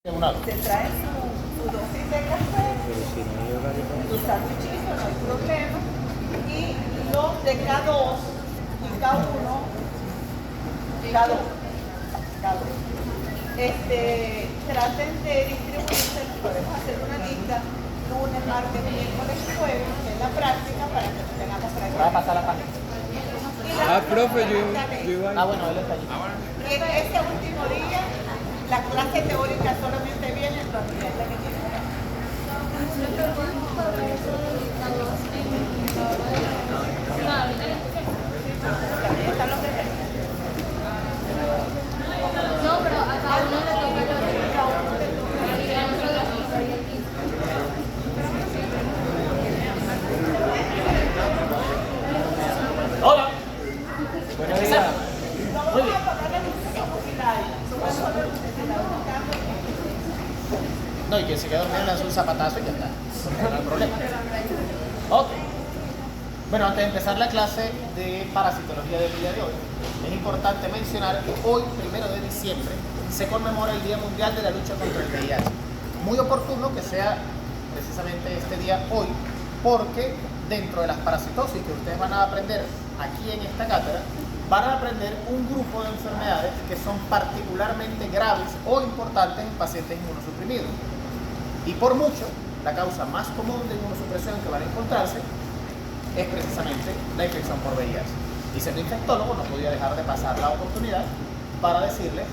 Se trae su dosis de café, su sándwichito, no hay problema. Y los de K2 y K1, traten de distribuirse, podemos hacer una lista lunes, martes, miércoles y jueves en la práctica para que no tengamos práctica. Voy a pasar la página. Profe, yo igual. Bueno, él está allí. Y en ese último día, la clase teórica solamente viene los estudiantes que tienen. Están los de No, pero a cada uno le toca Hola. Buenos días. Muy bien. No, y que se quede dormido, le hace un zapatazo y ya está. No hay problema. Ok. Bueno, antes de empezar la clase de parasitología del día de hoy, es importante mencionar que hoy, 1 de diciembre, se conmemora el Día Mundial de la Lucha contra el VIH. Muy oportuno que sea precisamente este día hoy, porque dentro de las parasitosis que ustedes van a aprender aquí en esta cátedra, van a aprender un grupo de enfermedades que son particularmente graves o importantes en pacientes inmunosuprimidos. Y por mucho, la causa más común de inmunosupresión que van a encontrarse es precisamente la infección por VIH. Y siendo infectólogo no podía dejar de pasar la oportunidad para decirles,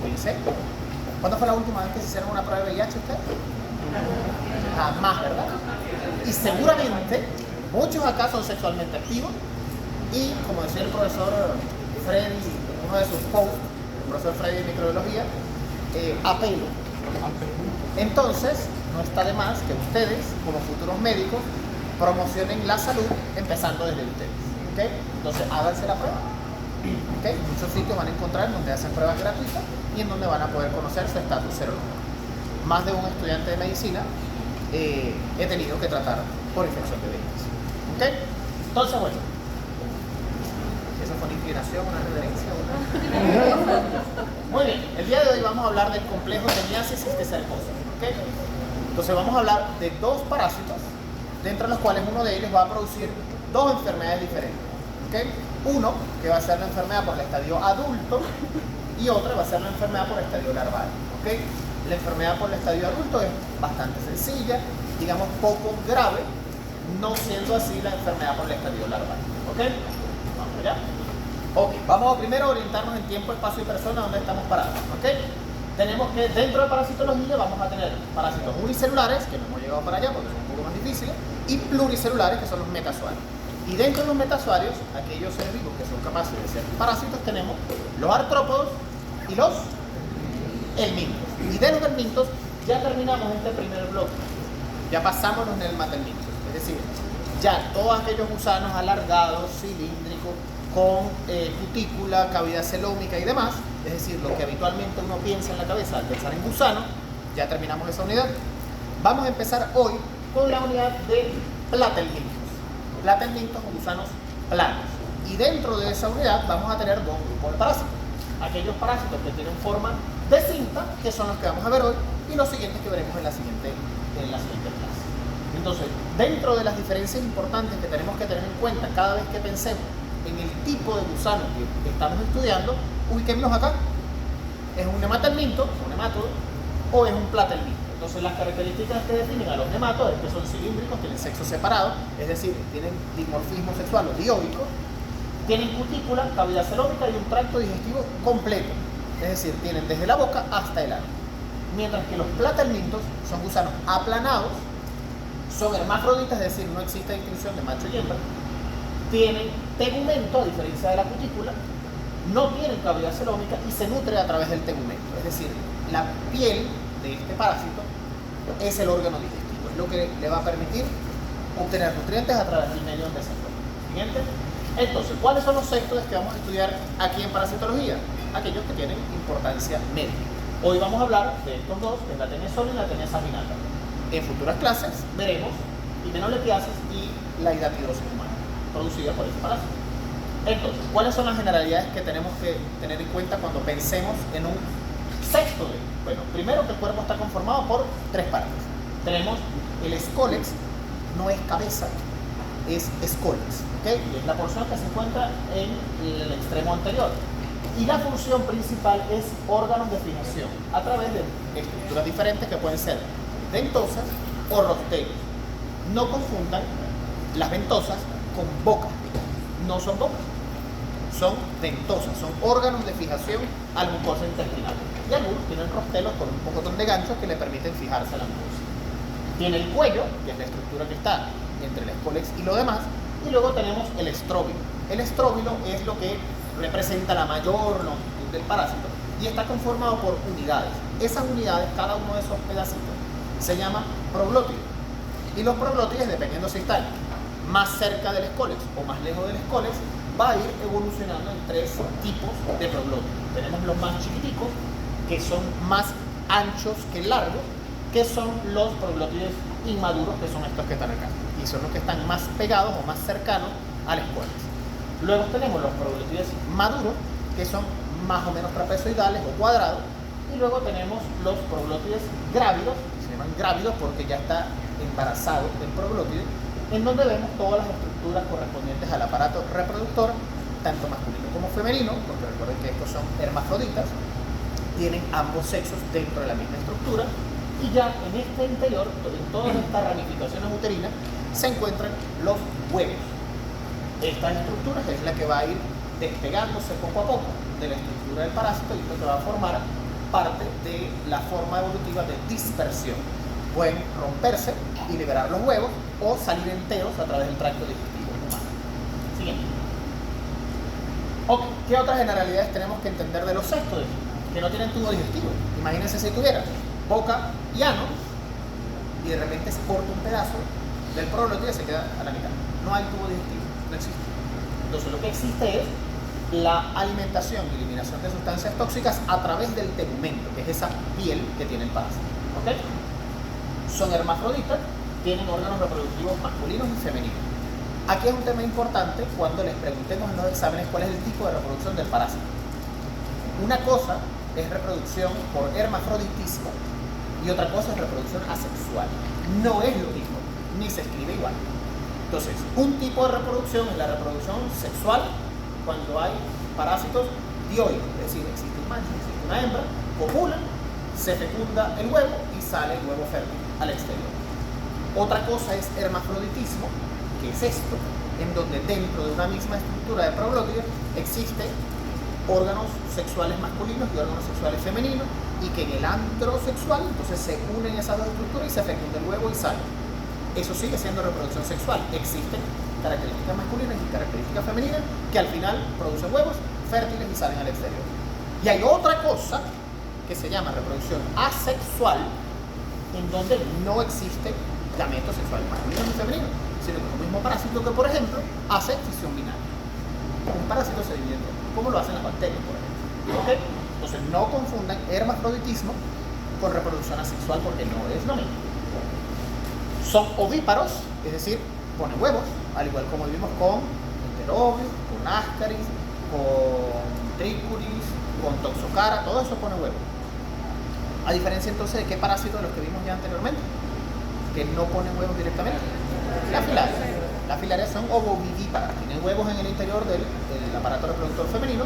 fíjense, ¿cuándo fue la última vez que se hicieron una prueba de VIH ustedes? Jamás, ¿verdad? Y seguramente muchos acá son sexualmente activos y, como decía el profesor Freddy, uno de sus posts, el profesor Freddy de microbiología, a pelo. Entonces, no está de más que ustedes, como futuros médicos, promocionen la salud empezando desde ustedes. ¿Okay? Entonces, háganse la prueba. ¿Okay? Muchos sitios van a encontrar donde hacen pruebas gratuitas y en donde van a poder conocer su estatus serológico. Más de un estudiante de medicina he tenido que tratar por infección de VIH. ¿Okay? Entonces, bueno, ¿esa fue una inclinación, una reverencia? Muy bien, el día de hoy vamos a hablar del complejo de miasis y cisticercosis. ¿Okay? Entonces vamos a hablar de dos parásitos, dentro de los cuales uno de ellos va a producir dos enfermedades diferentes. ¿Okay? Uno, que va a ser la enfermedad por el estadio adulto, y otra va a ser la enfermedad por el estadio larval. ¿Okay? La enfermedad por el estadio adulto es bastante sencilla, digamos poco grave, no siendo así la enfermedad por el estadio larval. ¿Ok? Vamos allá. Ok, vamos a primero orientarnos en tiempo, espacio y persona donde estamos parados. ¿Ok? Tenemos que dentro de parasitología vamos a tener parásitos unicelulares, que no hemos llegado para allá porque son un poco más difíciles, y pluricelulares, que son los metasuarios. Y dentro de los metasuarios, aquellos seres vivos que son capaces de ser parásitos, tenemos los artrópodos y los helmintos. Y de los helmintos ya terminamos este primer bloque. Ya pasamos los helmintos. Es decir, ya todos aquellos gusanos alargados, cilíndricos, con cutícula, cavidad celómica y demás, es decir, lo que habitualmente uno piensa en la cabeza al pensar en gusano, ya terminamos esa unidad. Vamos a empezar hoy con la unidad de platelmintos. Platelmintos o gusanos planos. Y dentro de esa unidad vamos a tener dos grupos de parásitos. Aquellos parásitos que tienen forma de cinta, que son los que vamos a ver hoy, y los siguientes que veremos en la siguiente clase. Entonces, dentro de las diferencias importantes que tenemos que tener en cuenta cada vez que pensemos en el tipo de gusano que estamos estudiando, ubiquémonos acá. ¿Es un nematelminto, un nemátodo, o es un platelminto? Entonces, las características que definen a los nematodos es que son cilíndricos, tienen sexo separado, es decir, tienen dimorfismo sexual o dioico, tienen cutícula, cavidad celómica y un tracto digestivo completo, es decir, tienen desde la boca hasta el ano. Mientras que los platelmintos son gusanos aplanados, son hermafroditas, es decir, no existe distinción de macho y hembra, tienen tegumento, a diferencia de la cutícula, no tienen cavidad celómica y se nutre a través del tegumento, es decir, la piel de este parásito es el órgano digestivo, es lo que le va a permitir obtener nutrientes a través del medio donde se encuentra. Siguiente. Entonces, ¿cuáles son los sectores que vamos a estudiar aquí en parasitología? Aquellos que tienen importancia médica. Hoy vamos a hablar de estos dos, que es la tenia sola y la tenia saginata. En futuras clases veremos himenoletiasis y la hidatidosis humana, producida por este parásito. Entonces, ¿cuáles son las generalidades que tenemos que tener en cuenta cuando pensemos en un sexto de Bueno, primero que el cuerpo está conformado por tres partes. Tenemos el escólex, no es cabeza, es escólex, ¿ok? Y es la porción que se encuentra en el extremo anterior. Y la función principal es órganos de fijación a través de estructuras diferentes que pueden ser ventosas o rostelos. No confundan las ventosas con bocas, no son bocas, son ventosas, son órganos de fijación a la mucosa intestinal. Y algunos tienen rostelos con un pocotón de ganchos que le permiten fijarse a la mucosa. Tiene el cuello, que es la estructura que está entre el escólex y lo demás, y luego tenemos el estróbilo. El estróbilo es lo que representa la mayor longitud del parásito y está conformado por unidades. Esas unidades, cada uno de esos pedacitos, se llama proglótido. Y los proglótides, dependiendo si están más cerca del escólex o más lejos del escólex, va a ir evolucionando en tres tipos de proglótidos. Tenemos los más chiquiticos, que son más anchos que largos, que son los proglótides inmaduros, que son estos que están acá. Y son los que están más pegados o más cercanos al escólex. Luego tenemos los proglótides maduros, que son más o menos trapezoidales o cuadrados. Y luego tenemos los proglótides grávidos, que se llaman grávidos porque ya está embarazado el proglótide, en donde vemos todas las estructuras correspondientes al aparato reproductor, tanto masculino como femenino, porque recuerden que estos son hermafroditas, tienen ambos sexos dentro de la misma estructura. Y ya en este interior, en todas estas ramificaciones uterinas, se encuentran los huevos. Esta estructura es la que va a ir despegándose poco a poco de la estructura del parásito y esto que va a formar parte de la forma evolutiva de dispersión. Pueden romperse y liberar los huevos o salir enteros a través del tracto digestivo humano. Siguiente. Ok, ¿qué otras generalidades tenemos que entender de los cestodes? Que no tienen tubo digestivo. Imagínense si tuvieran boca y ano y de repente se corta un pedazo del proglótide y se queda a la mitad. No hay tubo digestivo, no existe. Entonces lo que existe es la alimentación y eliminación de sustancias tóxicas a través del tegumento, que es esa piel que tiene el parásito. ¿Ok? Son hermafroditas, tienen órganos reproductivos masculinos y femeninos. Aquí es un tema importante cuando les preguntemos en los exámenes cuál es el tipo de reproducción del parásito. Una cosa es reproducción por hermafroditismo y otra cosa es reproducción asexual. No es lo mismo, ni se escribe igual. Entonces, un tipo de reproducción es la reproducción sexual cuando hay parásitos dioicos, es decir, existe un macho, existe una hembra, copulan, se fecunda el huevo y sale el huevo fértil al exterior. Otra cosa es hermafroditismo, que es esto, en donde dentro de una misma estructura de proglótides existe órganos sexuales masculinos y órganos sexuales femeninos, y que en el androsexual entonces se unen esas dos estructuras y se fecunda el huevo y sale. Eso sigue siendo reproducción sexual. Existen características masculinas y características femeninas que al final producen huevos fértiles y salen al exterior. Y hay otra cosa que se llama reproducción asexual, en donde no existe gametos sexuales masculinos y femeninos, sino que es el mismo parásito que, por ejemplo, hace fisión binaria. Un parásito se divide en dos, como lo hacen las bacterias, por ejemplo. ¿Okay? Entonces no confundan hermafroditismo con reproducción asexual porque no es lo mismo. Son ovíparos, es decir, ponen huevos, al igual como vivimos con enterobius, con ascaris, con tricuris, con toxocara, todo eso pone huevos. A diferencia entonces de qué parásito de los que vimos ya anteriormente, que no ponen huevos directamente. Las filarias. Las filarias son ovovivíparas, tienen huevos en el interior del aparato reproductor femenino,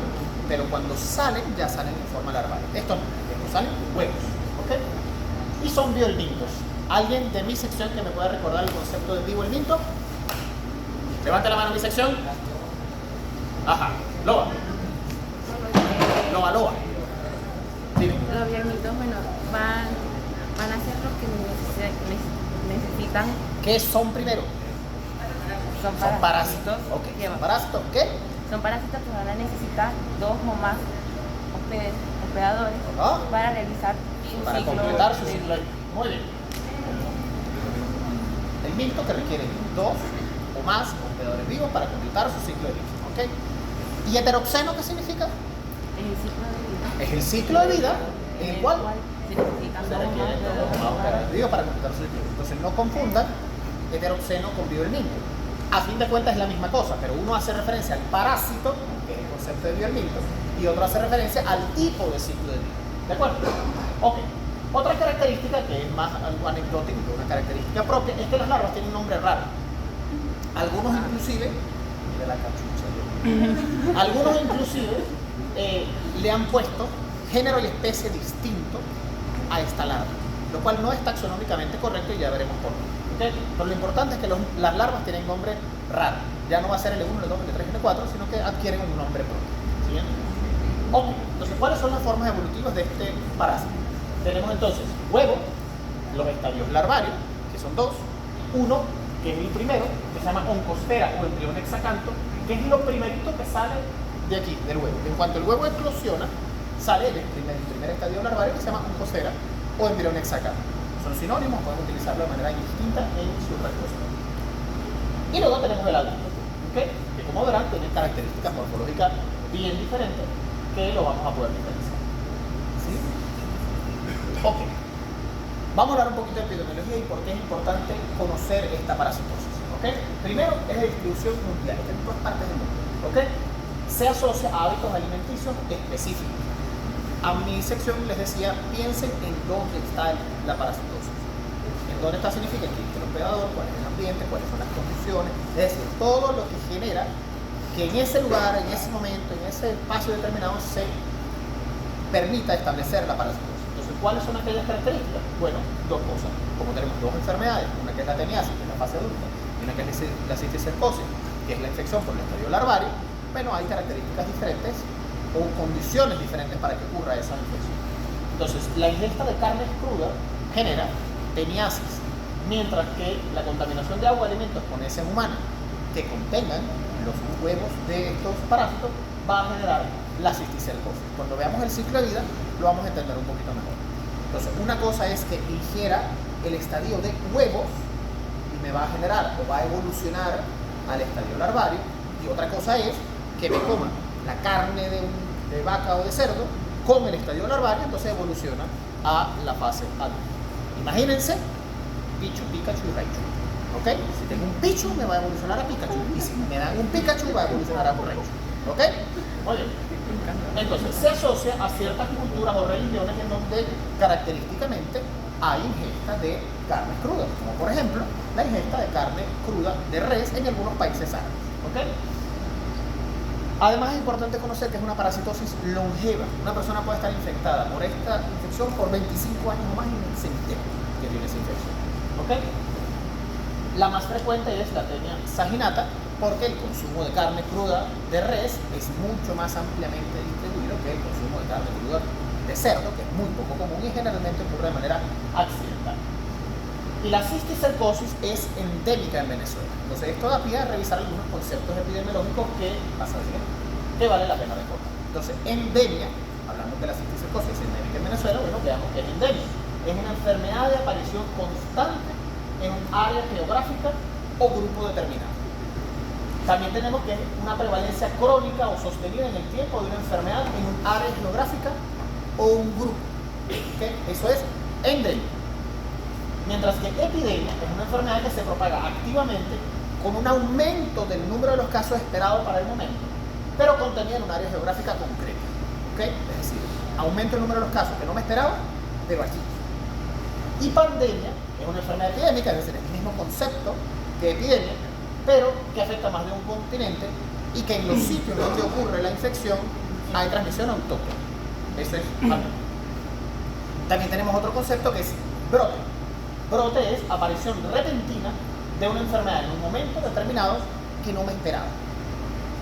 pero cuando salen, ya salen en forma larval. Estos no, estos salen huevos, ¿ok? Y son biohelmintos. ¿Alguien de mi sección que me pueda recordar el concepto de biohelminto? Levante la mano mi sección. Ajá, loba. Loba. Dime. Los biohelmintos, bueno, van a ser los que necesitan. ¿Qué son primero? Son parásitos. Ok. Lleva. ¿Son parásitos qué? Son parásitos que van a necesitar dos o más hospedadores Ajá. para realizar su Para ciclo. completar su ciclo. Muy bien. El milto que requiere dos o más hospedadores vivos para completar su ciclo de vida. ¿Ok? ¿Y heteroxeno qué significa? Es el ciclo de vida. Es el ciclo de vida en el cual se necesitan se dos o requieren más dos o más hospedadores vivos para completar su ciclo. Entonces no confundan heteroxeno con biohelminto. A fin de cuentas es la misma cosa, pero uno hace referencia al parásito, que es el concepto de biohelminto, y otro hace referencia al tipo de ciclo de vida. ¿De acuerdo? Ok. Otra característica que es más algo anecdótico, que es una característica propia, es que las larvas tienen un nombre raro. Algunos inclusive, mira la cachucha, algunos inclusive le han puesto género y especie distinto a esta larva, lo cual no es taxonómicamente correcto y ya veremos por qué. ¿Okay? Pero lo importante es que las larvas tienen nombre raro. Ya no va a ser L1, L2, L3, L4, sino que adquieren un nombre propio. ¿Sí? Ok, entonces, ¿cuáles son las formas evolutivas de este parásito? Tenemos entonces huevo, los estadios larvarios, que son dos. Uno, que es el primero, que se llama oncosfera o embrión hexacanto, que es lo primerito que sale de aquí, del huevo. En cuanto el huevo eclosiona, sale el primer estadio larvario, que se llama oncosfera o embrión hexacanto. Son sinónimos, podemos utilizarlo de manera indistinta en su respuesta. Y luego tenemos el adulto, ¿okay? Que como verán tiene características morfológicas bien diferentes que lo vamos a poder diferenciar. ¿Sí? Ok. Vamos a hablar un poquito de epidemiología y por qué es importante conocer esta parasitosis. ¿Okay? Primero es de distribución mundial, está en todas partes del mundo. ¿Okay? Se asocia a hábitos alimenticios específicos. A mi sección les decía, piensen en dónde está la parasitosis. En dónde está significa que existe el hospedador, cuál es el ambiente, cuáles son las condiciones, es decir, todo lo que genera que en ese lugar, en ese momento, en ese espacio determinado se permita establecer la parasitosis. Entonces, ¿cuáles son aquellas características? Bueno, dos cosas. Como tenemos dos enfermedades, una que es la teniasis, que es la fase adulta, y una que es la cisticercosis, que es la infección por el estadio larvario, bueno, hay características diferentes o condiciones diferentes para que ocurra esa infección. Entonces, la ingesta de carne cruda genera teniasis, mientras que la contaminación de agua de alimentos con heces humanas que contengan los huevos de estos parásitos va a generar la cisticercosis. Cuando veamos el ciclo de vida, lo vamos a entender un poquito mejor. Entonces, una cosa es que ingiera el estadio de huevos y me va a generar o va a evolucionar al estadio larvario, y otra cosa es que me coma la carne de vaca o de cerdo con el estadio larvario, entonces evoluciona a la fase adulta. Imagínense Pichu, Pikachu y Raichu. ¿Ok? Si tengo un Pichu, me va a evolucionar a Pikachu. Y si me dan un Pikachu, va a evolucionar a Raichu. ¿Ok? Oye, entonces se asocia a ciertas culturas o religiones en donde característicamente hay ingesta de carnes crudas, como por ejemplo la ingesta de carne cruda de res en algunos países árabes. ¿Ok? Además es importante conocer que es una parasitosis longeva. Una persona puede estar infectada por esta infección por 25 años o más y ni se entera que tiene esa infección. ¿Ok? La más frecuente es la tenia saginata, porque el consumo de carne cruda de res es mucho más ampliamente distribuido que el consumo de carne cruda de cerdo, que es muy poco común y generalmente ocurre de manera accidental. Y la cisticercosis es endémica en Venezuela. Entonces esto da pie a revisar algunos conceptos epidemiológicos que vale la pena recordar. Entonces, endemia, hablando de la cisticercosis endémica en Venezuela, bueno, veamos que es endemia. Es una enfermedad de aparición constante en un área geográfica o grupo determinado. También tenemos que es una prevalencia crónica o sostenida en el tiempo de una enfermedad en un área geográfica o un grupo. ¿Okay? Eso es endemia. Mientras que epidemia es una enfermedad que se propaga activamente con un aumento del número de los casos esperados para el momento, pero contenida en un área geográfica concreta. ¿Okay? Es decir, aumento el número de los casos que no me esperaba, pero aquí. Y pandemia es una enfermedad epidémica, es decir, es el mismo concepto que epidemia, pero que afecta más de un continente y que en los sitios donde ocurre la infección hay transmisión autóctona. Eso es pandemia. También tenemos otro concepto que es brote. Brote es aparición repentina de una enfermedad en un momento determinado que no me esperaba.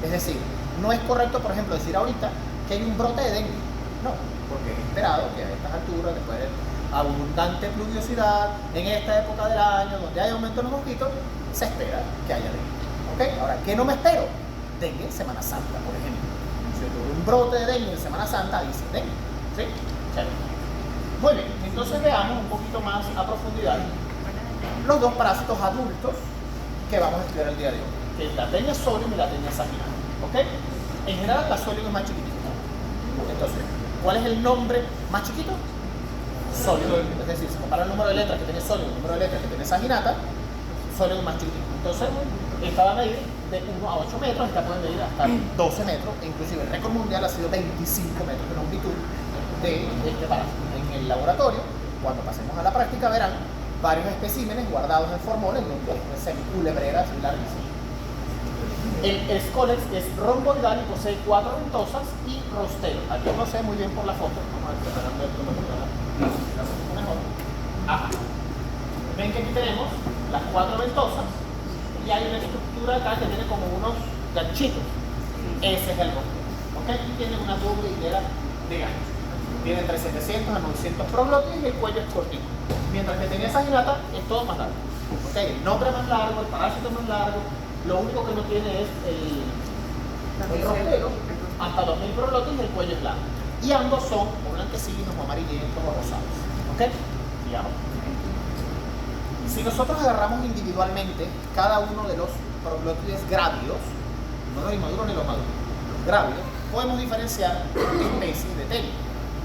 Es decir, no es correcto, por ejemplo, decir ahorita que hay un brote de dengue. No, porque es esperado que a estas alturas, después de abundante pluviosidad, en esta época del año, donde hay aumento de los mosquitos, se espera que haya dengue. ¿Okay? Ahora, ¿qué no me espero? Dengue en Semana Santa, por ejemplo. Si ocurre un brote de dengue en Semana Santa, dice dengue. ¿Sí? Chévere. Muy bien, entonces veamos un poquito más a profundidad los dos parásitos adultos que vamos a estudiar el día de hoy, que es la tenia solium y la tenia saginata. ¿Ok? En general, la solium es más chiquitita. Entonces, ¿cuál es el nombre más chiquito? Solium. Es decir, si compara el número de letras que tiene solium y el número de letras que tiene saginata, solium es más chiquitito. Entonces, esta va a medir de 1 a 8 metros, esta puede medir hasta 12 metros, e inclusive el récord mundial ha sido 25 metros de longitud de este parásito. en el laboratorio, cuando pasemos a la práctica, verán varios especímenes guardados en formol en donde es semiculebreras y larguísimas. El Scolex es romboidal y posee 4 ventosas y rostero. Aquí no sé muy bien por la foto. Vamos a ver si tratando de mejor. Ajá. Ven que aquí tenemos las 4 ventosas y hay una estructura acá que tiene como unos ganchitos. Ese es el rostero. ¿Ok? Y tiene una doble hilera de ganchos. Tiene entre 700 a 900 proglótides y el cuello es cortito. Mientras que tenía esa ginata es todo más largo. ¿Ok? El nombre más largo, el parásito más largo. Lo único que no tiene es el rostero, hasta 2000 proglótides y el cuello es largo. Y ambos son o blanquecinos o amarillentos o rosados. ¿Ok? Sigamos. Si nosotros agarramos individualmente cada uno de los proglótides grávidos, no los inmaduros ni los maduros, los grávidos, podemos diferenciar especies de tenia,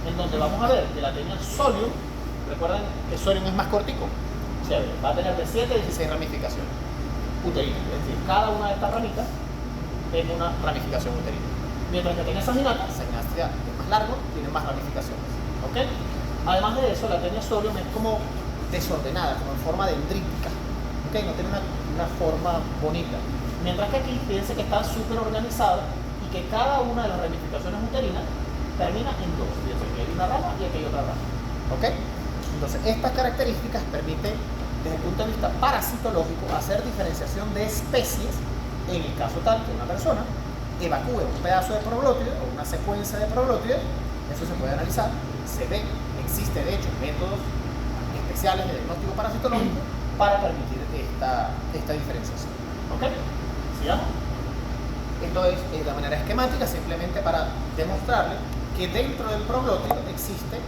en donde vamos a ver que la tenia solium, recuerden que solium es más cortico, o sea, va a tener de 7 a 16 ramificaciones uterinas, es decir, cada una de estas ramitas es una ramificación uterina. Mientras que tenia saginata, saginastria es más largo, tiene más ramificaciones. ¿Ok? Además de eso, la tenia solium es como desordenada, como en forma dendrítica. ¿Ok? No tiene una forma bonita. Mientras que aquí, fíjense que está súper organizada y que cada una de las ramificaciones uterinas termina en 2. Fíjense que hay una rama y aquí hay otra rama. ¿Ok? Entonces, estas características permiten, desde el punto de vista parasitológico, hacer diferenciación de especies en el caso tal que una persona evacúe un pedazo de proglótide o una secuencia de proglótides. Eso se puede analizar, se ve, existe de hecho métodos especiales de diagnóstico parasitológico para permitir esta diferenciación. ¿Ok? ¿Sigamos? Esto es de manera esquemática, simplemente para demostrarle que dentro del proglótido existen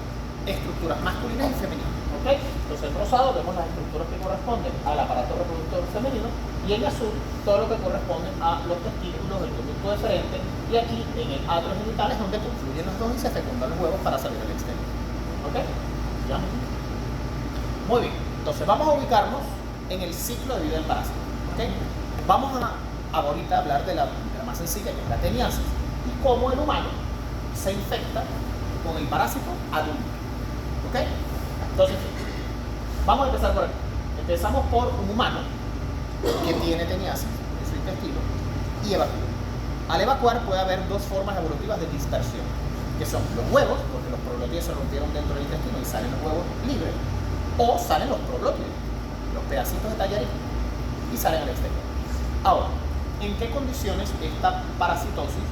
estructuras masculinas y femeninas. ¿Ok? Entonces en rosado vemos las estructuras que corresponden al aparato reproductor femenino y en azul todo lo que corresponde a los testículos del conducto deferente y aquí en el atrio genital es donde confluyen los dos y se fecundan los huevos para salir al exterior. ¿Ok? ¿Ya? Muy bien. Entonces vamos a ubicarnos en el ciclo de vida del parásito. ¿Ok? Vamos a ahorita hablar de la más sencilla, que es la teniasis, y cómo el humano se infecta con el parásito adulto. ¿Ok? Entonces, vamos a empezar por aquí. Empezamos por un humano que tiene teniasis en su intestino y evacúa. Al evacuar puede haber dos formas evolutivas de dispersión, que son los huevos, porque los proglótides se rompieron dentro del intestino y salen los huevos libres, o salen los proglótides, los pedacitos de tallarina, y salen al exterior. Ahora, ¿en qué condiciones esta parasitosis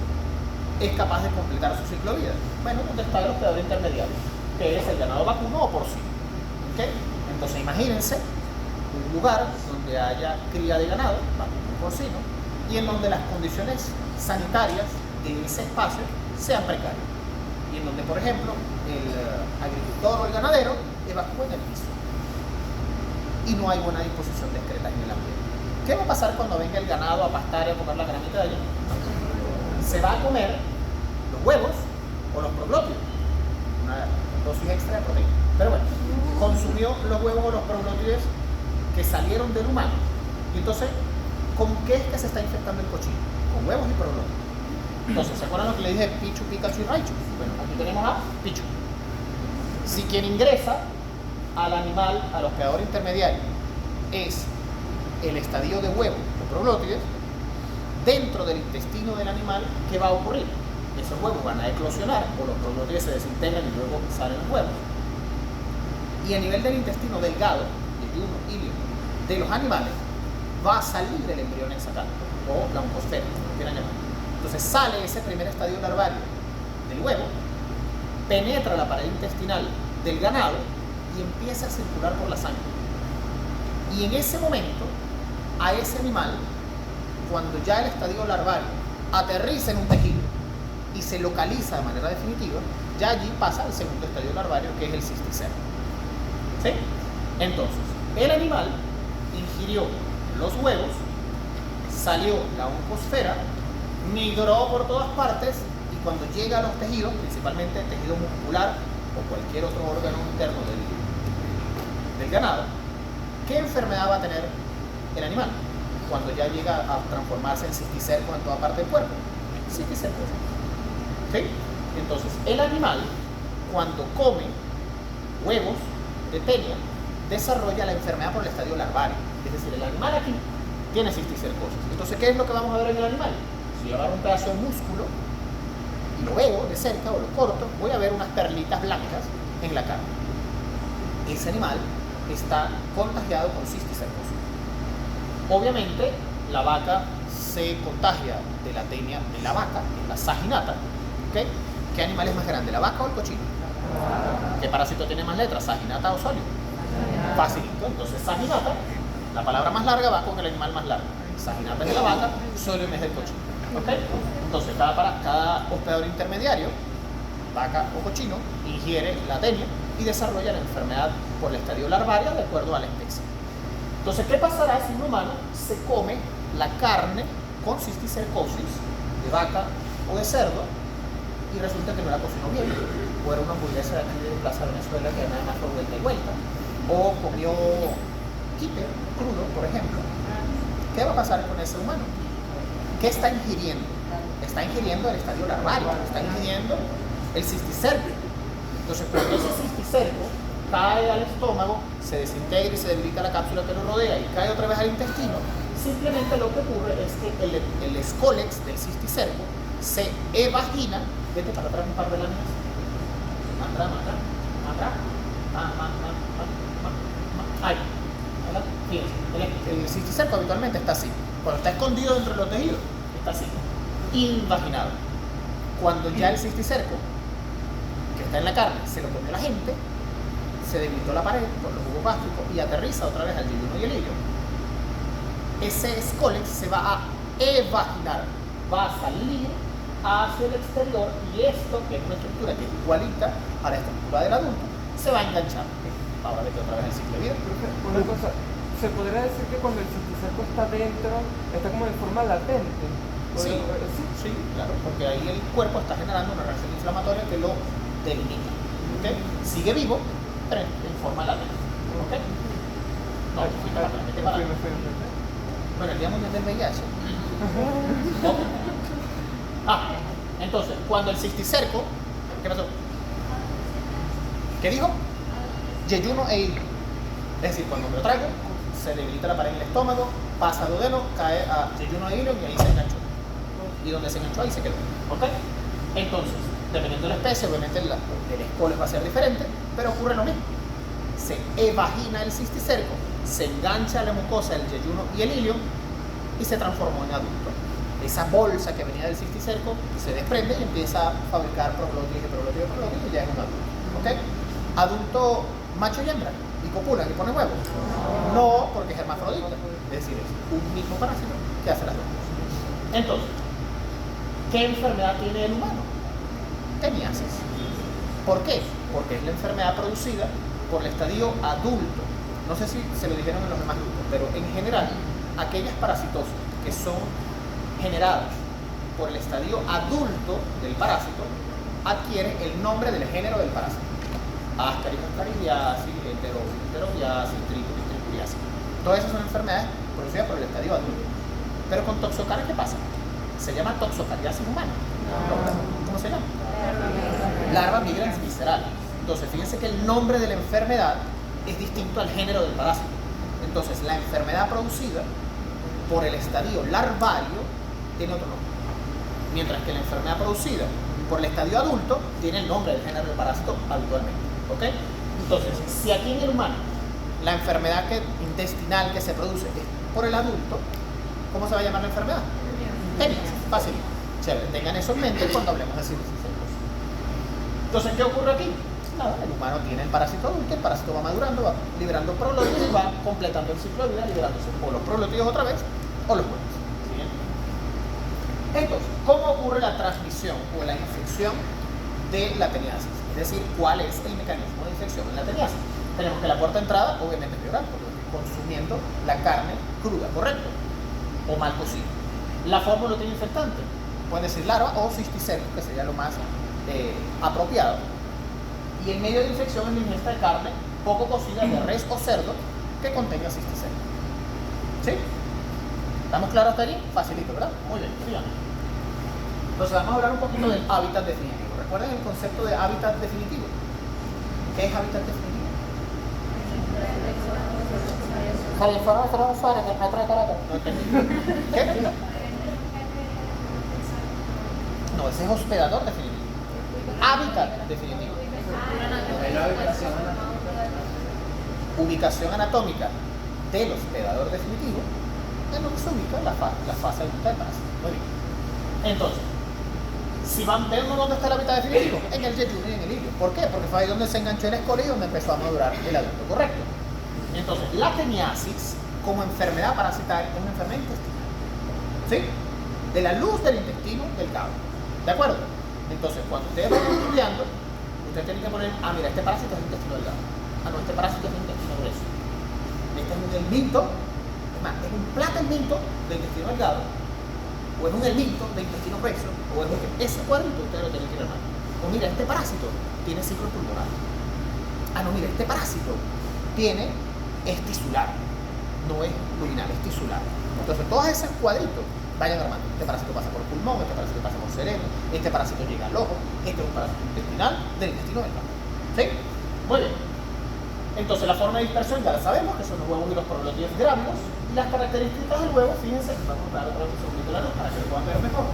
es capaz de completar su ciclo de vida? Bueno, donde está el hospedador intermediario, que es el ganado vacuno o porcino. ¿Okay? Entonces imagínense un lugar donde haya cría de ganado, vacuno o porcino, y en donde las condiciones sanitarias de ese espacio sean precarias. Y en donde, por ejemplo, el agricultor o el ganadero evacúa en el piso. Y no hay buena disposición de excretas en el ambiente. ¿Qué va a pasar cuando venga el ganado a pastar y a comer la granita de allí? Se va a comer los huevos o los proglótidos, una dosis extra de proteína. Pero bueno, consumió los huevos o los proglótides que salieron del humano. Y entonces, ¿con qué es que se está infectando el cochino? Con huevos y proglótides. Entonces, ¿se acuerdan lo que le dije Pichu, Pikachu y Raichu? Bueno, aquí tenemos a Pichu. Si quien ingresa al animal, al hospedador intermediario, es el estadio de huevo o proglótides, dentro del intestino del animal, ¿qué va a ocurrir? Esos huevos van a eclosionar o los proglótides se desintegran y luego salen los huevos. Y a nivel del intestino delgado, yeyuno, ilio, de los animales, va a salir el embrión hexacanto o la oncosfera, como quieran llamar. Entonces sale ese primer estadio larvario del huevo, penetra la pared intestinal del ganado y empieza a circular por la sangre. Y en ese momento, a ese animal, cuando ya el estadio larvario aterriza en un tejido y se localiza de manera definitiva, ya allí pasa al segundo estadio larvario, que es el cisticerco. ¿Sí? Entonces, el animal ingirió los huevos, salió la oncosfera, migró por todas partes y cuando llega a los tejidos, principalmente el tejido muscular o cualquier otro órgano interno del ganado, ¿qué enfermedad va a tener el animal cuando ya llega a transformarse en cisticerco en toda parte del cuerpo? Cisticerco. ¿Sí? Entonces, el animal, cuando come huevos de tenia, desarrolla la enfermedad por el estadio larvario. Es decir, el animal aquí tiene cisticercosis. Entonces, ¿qué es lo que vamos a ver en el animal? Si yo agarro un pedazo de músculo y lo veo de cerca o lo corto, voy a ver unas perlitas blancas en la carne. Ese animal está contagiado con cisticercosis. Obviamente, la vaca se contagia de la tenia de la vaca, en la saginata. ¿Okay? ¿Qué animal es más grande, la vaca o el cochino? ¿Qué parásito tiene más letras, saginata o solio? Facilito. Entonces, saginata, la palabra más larga va con el animal más largo. Saginata es de la vaca, solio es del cochino. ¿Okay? Entonces, cada hospedador intermediario, vaca o cochino, ingiere la tenia y desarrolla la enfermedad por el estadio larvario de acuerdo a la especie. Entonces, ¿qué pasará si un humano se come la carne con cisticercosis de vaca o de cerdo y resulta que no la cocinó bien? O era una hamburguesa de aquí de Plaza Venezuela que nada más fue vuelta y vuelta. O comió quipe crudo, por ejemplo. ¿Qué va a pasar con ese humano? ¿Qué está ingiriendo? Está ingiriendo el estadio larvario, está ingiriendo el cisticerco. Entonces, cuando ese cisticerco cae al estómago, se desintegra y se debilita la cápsula que lo rodea y cae otra vez al intestino, simplemente lo que ocurre es que el escólex del cisticerco se evagina. Vete para atrás un par de láminas. Atrás. Ahí. Fíjense, el cisticerco habitualmente está así. Cuando está escondido dentro de los tejidos, está así. Invaginado. Cuando ya el cisticerco que está en la carne se lo comió la gente, se debilitó la pared por los jugos gástricos y aterriza otra vez al yeyuno y el hilio, ese escólex se va a evaginar, va a salir hacia el exterior y esto, que es una estructura que es igualita a la estructura del adulto, se va a enganchar. Ahora vete otra vez al ciclo de vida. Una cosa, ¿se podría decir que cuando el cisticerco está dentro, está como de forma latente? Sí, claro, porque ahí el cuerpo está generando una reacción inflamatoria que lo delimita. ¿Okay? Sigue vivo, pero en forma latente. ¿Okay? No, bueno, el día mundial del VIH. ¿Okay? Entonces, cuando el cisticerco, ¿qué pasó? ¿Qué dijo? Yeyuno e hilio. Es decir, cuando me lo traigo, se debilita la pared en el estómago, pasa al duodeno, cae a yeyuno e hilio y ahí se enganchó. Y donde se enganchó ahí se quedó. ¿Ok? Entonces, dependiendo de la especie, obviamente el escólex va a ser diferente, pero ocurre lo mismo. Se evagina el cisticerco, se engancha a la mucosa del yeyuno y el hilio y se transformó en adulto. Esa bolsa que venía del cisticerco se desprende y empieza a fabricar proglótidos y ya es un adulto. ¿Ok? Adulto macho y hembra, y copula, que pone huevos. No, porque es hermafrodita. Es decir, es un mismo parásito que hace las dos cosas. Entonces, ¿qué enfermedad tiene el humano? Teniasis. ¿Por qué? Porque es la enfermedad producida por el estadio adulto. No sé si se lo dijeron en los demás grupos, pero en general, aquellas parasitosis que son generadas por el estadio adulto del parásito adquieren el nombre del género del parásito. Ascaris ascaridiasis, enterobiasis, tricuriasis. Todas esas son enfermedades producidas por el estadio adulto. Pero con toxocaria, ¿qué pasa? Se llama toxocariasis humana. ¿Cómo se llama? Larva migrans visceral. Entonces, fíjense que el nombre de la enfermedad es distinto al género del parásito. Entonces, la enfermedad producida por el estadio larvario tiene otro nombre. Mientras que la enfermedad producida por el estadio adulto tiene el nombre del género del parásito habitualmente. ¿Ok? Entonces, si aquí en el humano la enfermedad intestinal que se produce es por el adulto, ¿cómo se va a llamar la enfermedad? Teniasis. Fácil. Chévere. Tengan eso en mente cuando hablemos de cisticercosis. Entonces, ¿qué ocurre aquí? Nada, el humano tiene el parásito adulto, el parásito va madurando, va liberando proglótidos y va completando el ciclo de vida, liberándose o los proglótidos otra vez o los huevos. Entonces, ¿cómo ocurre la transmisión o la infección de la teniasis? Es decir, ¿cuál es el mecanismo de infección en la teniasis? Tenemos que la puerta de entrada, obviamente, es bioral, porque estoy consumiendo la carne cruda, ¿correcto? O mal cocida. La fórmula tiene infectante. Pueden decir larva o cisticerco, que sería lo más apropiado. Y el medio de infección es la ingesta de carne poco cocida de res o cerdo que contenga cisticerco. ¿Sí? ¿Estamos claros hasta allí? Facilito, ¿verdad? Muy bien, síganme. Entonces vamos a hablar un poquito del hábitat definitivo. ¿Recuerden el concepto de hábitat definitivo? ¿Qué es hábitat definitivo? Javier Fernando Suárez del metro de Caracas. No entendí. ¿Qué? No, ese es hospedador definitivo. Hábitat definitivo. Ubicación anatómica del hospedador definitivo en donde se ubica la fase adulta del parásito. Muy bien. Entonces, si van viendo dónde está el hábitat definitivo, en el yeyuno y en el ilio. ¿Por qué? Porque fue ahí donde se enganchó el escolio y donde empezó a madurar el adulto, ¿correcto? Entonces, la teniasis como enfermedad parasitaria es una enfermedad intestinal. ¿Sí? De la luz del intestino delgado. ¿De acuerdo? Entonces, cuando ustedes van estudiando, ustedes tienen que poner, mira, este parásito es intestino delgado. No, este parásito es intestino grueso. Este es un helminto, es más, es un platelminto de intestino delgado, o es un helminto de intestino grueso, o es ese cuadrito ustedes lo tienen que armar. O mira, este parásito tiene ciclo pulmonar. No, mira, este parásito es tisular, no es luminal, es tisular. Entonces, todos esos cuadritos vayan armando. Este parásito pasa por el pulmón, este parásito pasa por el cerebro, este parásito llega al ojo, este es un parásito intestinal del intestino delgado. ¿Sí? Muy bien. Entonces, la forma de dispersión ya la sabemos, que son los huevos y los proglótidos grávidos. Y las características del huevo, fíjense, vamos a dar otra vez un segundito la luz para que lo puedan ver mejor.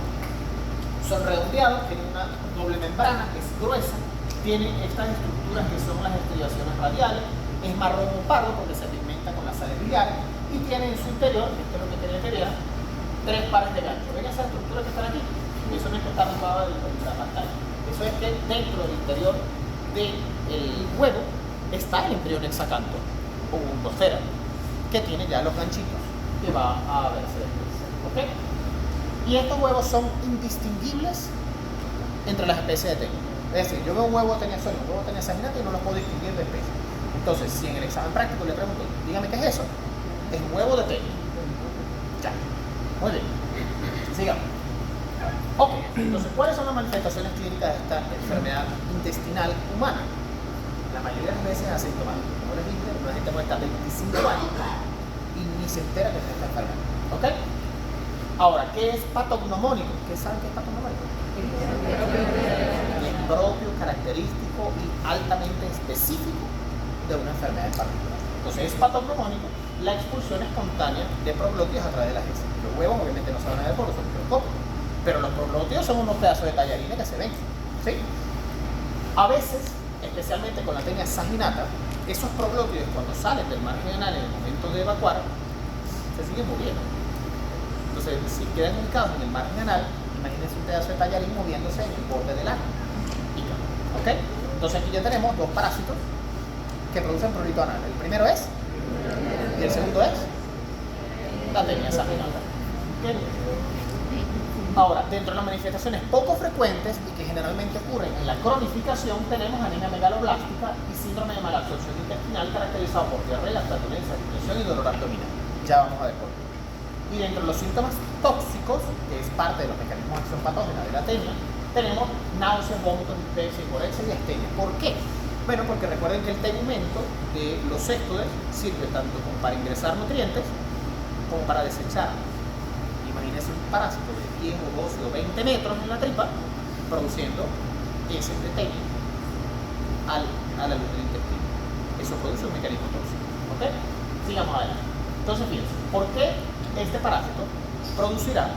Son redondeados, tienen una doble membrana que es gruesa, tienen estas estructuras que son las estriaciones radiales, es marrón o pardo porque se pigmenta con las sales biliares y tiene en su interior, esto es lo que quería que vean, 3 pares de ganchos. ¿Ven esa estructura que están aquí? Eso no es que está arrugada de la pantalla. Eso es que dentro del interior del huevo está el embrión hexacanto o undocera, que tiene ya los ganchitos que va a verse después. ¿Ok? Y estos huevos son indistinguibles entre las especies de tenia. Es decir, yo veo un huevo de tenia sola, un huevo de tenia saginata y no los puedo distinguir de especie. Entonces, si en el examen práctico le pregunto, dígame qué es eso, es un huevo de tenia. Ya. Muy bien. Sigamos. Ok, entonces, ¿cuáles son las manifestaciones clínicas de esta enfermedad intestinal humana? La mayoría de las veces es asintomática. Como les dije, una gente puede estar 25 años y ni se entera que tiene esta enfermedad. ¿Ok? Ahora, ¿qué es patognomónico? ¿Qué saben qué es patognomónico? Es propio, característico y altamente específico de una enfermedad en particular. Entonces, es patognomónico la expulsión espontánea de proglótidos a través de las heces. Los huevos obviamente no se van a ver porque son microscópicos, pero los proglótidos son unos pedazos de tallarines que se ven. ¿Sí? A veces, especialmente con la tenia saginata, esos proglótidos cuando salen del margen anal en el momento de evacuar, se siguen moviendo. Entonces, si quedan ubicados en el margen anal, imagínense un pedazo de tallarín moviéndose en el borde del ano. ¿Ok? Entonces aquí ya tenemos 2 parásitos que producen prurito anal. El primero es, y el segundo es, la tenia saginata. ¿Okay? Ahora, dentro de las manifestaciones poco frecuentes y que generalmente ocurren en la cronificación, tenemos anemia megaloblástica y síndrome de malabsorción intestinal caracterizado por diarrea, flatulencia, depresión y dolor abdominal. Ya vamos a ver por qué. Y dentro de los síntomas tóxicos, que es parte de los mecanismos de acción patógena de la tenia, tenemos náuseas, vómitos, dispepsia, hiporexia y astenia. ¿Por qué? Bueno, porque recuerden que el tegumento de los céstodes sirve tanto como para ingresar nutrientes como para desechar. Imagínense un parásito de 10 o 12 o 20 metros en la tripa produciendo heces de tenia a la luz del intestino. Eso produce un mecanismo tóxico. ¿Ok? Sigamos adelante. Entonces, fíjense, ¿por qué este parásito producirá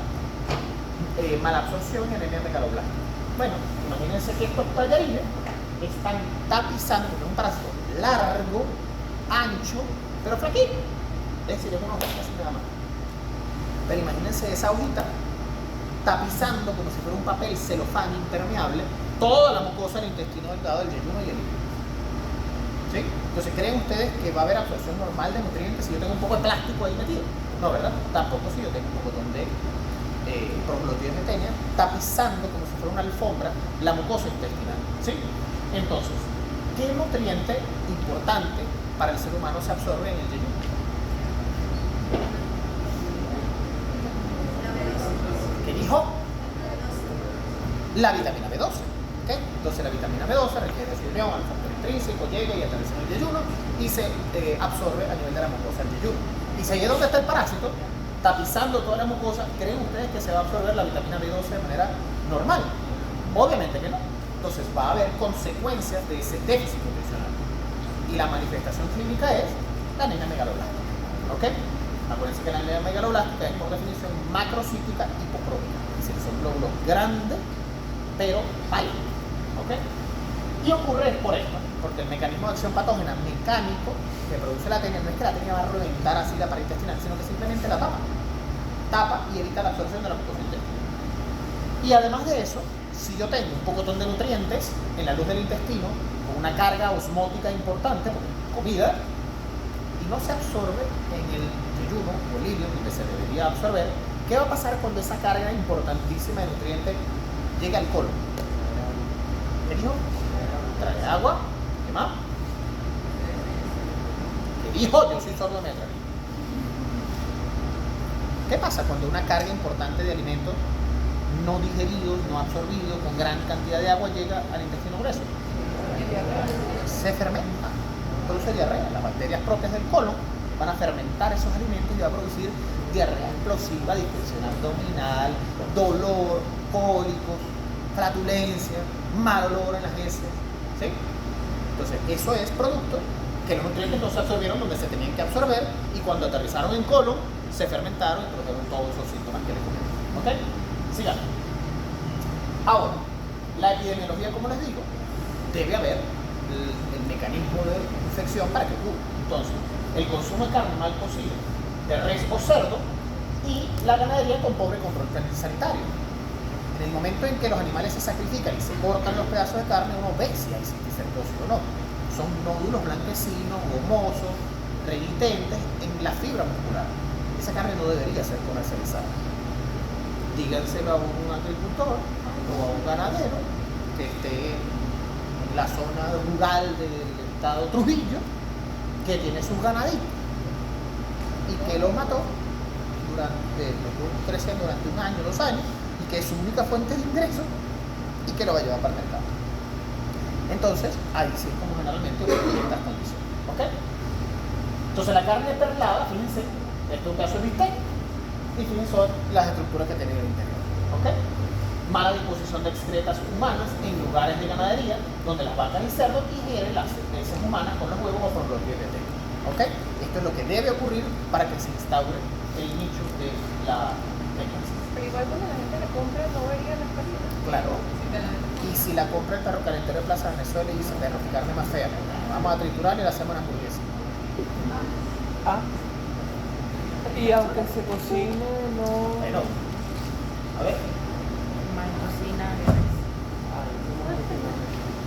malabsorción y anemia megaloblástica? Bueno, imagínense que estos tallarines están tapizando, que es un parásito largo, ancho, pero flaquito. Es decir, es una hojita así nada más. Pero imagínense esa hojita tapizando como si fuera un papel celofán impermeable toda la mucosa del intestino delgado del yeyuno y el hígado. ¿Sí? Entonces, ¿creen ustedes que va a haber absorción normal de nutrientes si yo tengo un poco de plástico ahí metido? No, ¿verdad? Tampoco si yo tengo un botón de proglótidos de tenia tapizando como si fuera una alfombra la mucosa intestinal. ¿Sí? Entonces, ¿qué nutriente importante para el ser humano se absorbe en el yeyuno? ¿Qué dijo? La vitamina B12. ¿Okay? Entonces la vitamina B12 requiere su unión al factor intrínseco, llega y atraviesa el yeyuno y se absorbe a nivel de la mucosa del yeyuno. Y si ahí es donde está el parásito, tapizando toda la mucosa, ¿creen ustedes que se va a absorber la vitamina B12 de manera normal? Obviamente que no. Entonces va a haber consecuencias de ese déficit nutricional. Y la manifestación clínica es la anemia megaloblástica. ¿Ok? ¿Ok? Acuérdense que la anemia megaloblástica es por definición macrocítica hipocrómica, es decir, son glóbulos grandes pero pálidos. ¿Ok? Y ocurre por esto, porque el mecanismo de acción patógena mecánico que produce la tenia no es que la tenia va a reventar así la pared intestinal, sino que simplemente la tapa y evita la absorción de la mucosa intestinal. Y además de eso, si yo tengo un pocotón de nutrientes en la luz del intestino, con una carga osmótica importante, porque comida, y no se absorbe en el yeyuno o el ileum, donde se debería absorber, ¿qué va a pasar cuando esa carga importantísima de nutrientes llegue al colon? ¿Qué dijo? Trae agua. ¿Qué más? ¿Qué dijo? Yo soy sordo de metra. ¿Qué pasa cuando una carga importante de alimentos no digeridos, no absorbidos, con gran cantidad de agua llega al intestino grueso? Se fermenta, produce diarrea. Las bacterias propias del colon van a fermentar esos alimentos y va a producir diarrea explosiva, distensión abdominal, dolor, cólicos, flatulencia, mal olor en las heces. ¿Sí? Entonces, eso es producto que los nutrientes no se absorbieron donde se tenían que absorber y cuando aterrizaron en colon se fermentaron y produjeron todos esos síntomas que les comenté. ¿Ok? Sigamos. Ahora, la epidemiología, como les digo, debe haber el mecanismo de infección para que ocurra. Entonces, el consumo de carne mal cocida, de res o cerdo y la ganadería con pobre control sanitario. En el momento en que los animales se sacrifican y se cortan los pedazos de carne, uno ve si hay cisticercosis o no. Son nódulos blanquecinos, gomosos, remitentes en la fibra muscular. Esa carne no debería ser comercializada. Díganselo a un agricultor o a un ganadero que esté en la zona rural del estado Trujillo, que tiene sus ganaditos y que los mató los creciendo durante 1 año, 2 años, y que es su única fuente de ingreso y que lo va a llevar para el mercado. Entonces, ahí sí es como generalmente ocurre estas condiciones. ¿Ok? Entonces, la carne perlada, fíjense, este es un caso de bistec, y fíjense las estructuras que tiene en el interior. ¿Ok? Mala disposición de excretas humanas en lugares de ganadería donde las vacas y cerdos ingieren las heces humanas con los huevos o con los pies de teca. ¿Ok? Esto es lo que debe ocurrir para que se instaure el nicho de la tecnología. Pero igual cuando la gente la compra no vería las casitas. Claro. Y si la compra el perro calentero de Plaza Venezuela y dice, perro, carne más fea, vamos a triturar y le hacemos una hamburguesa. Ah. Y aunque se cocine, no. Bueno, a ver, Más cocina.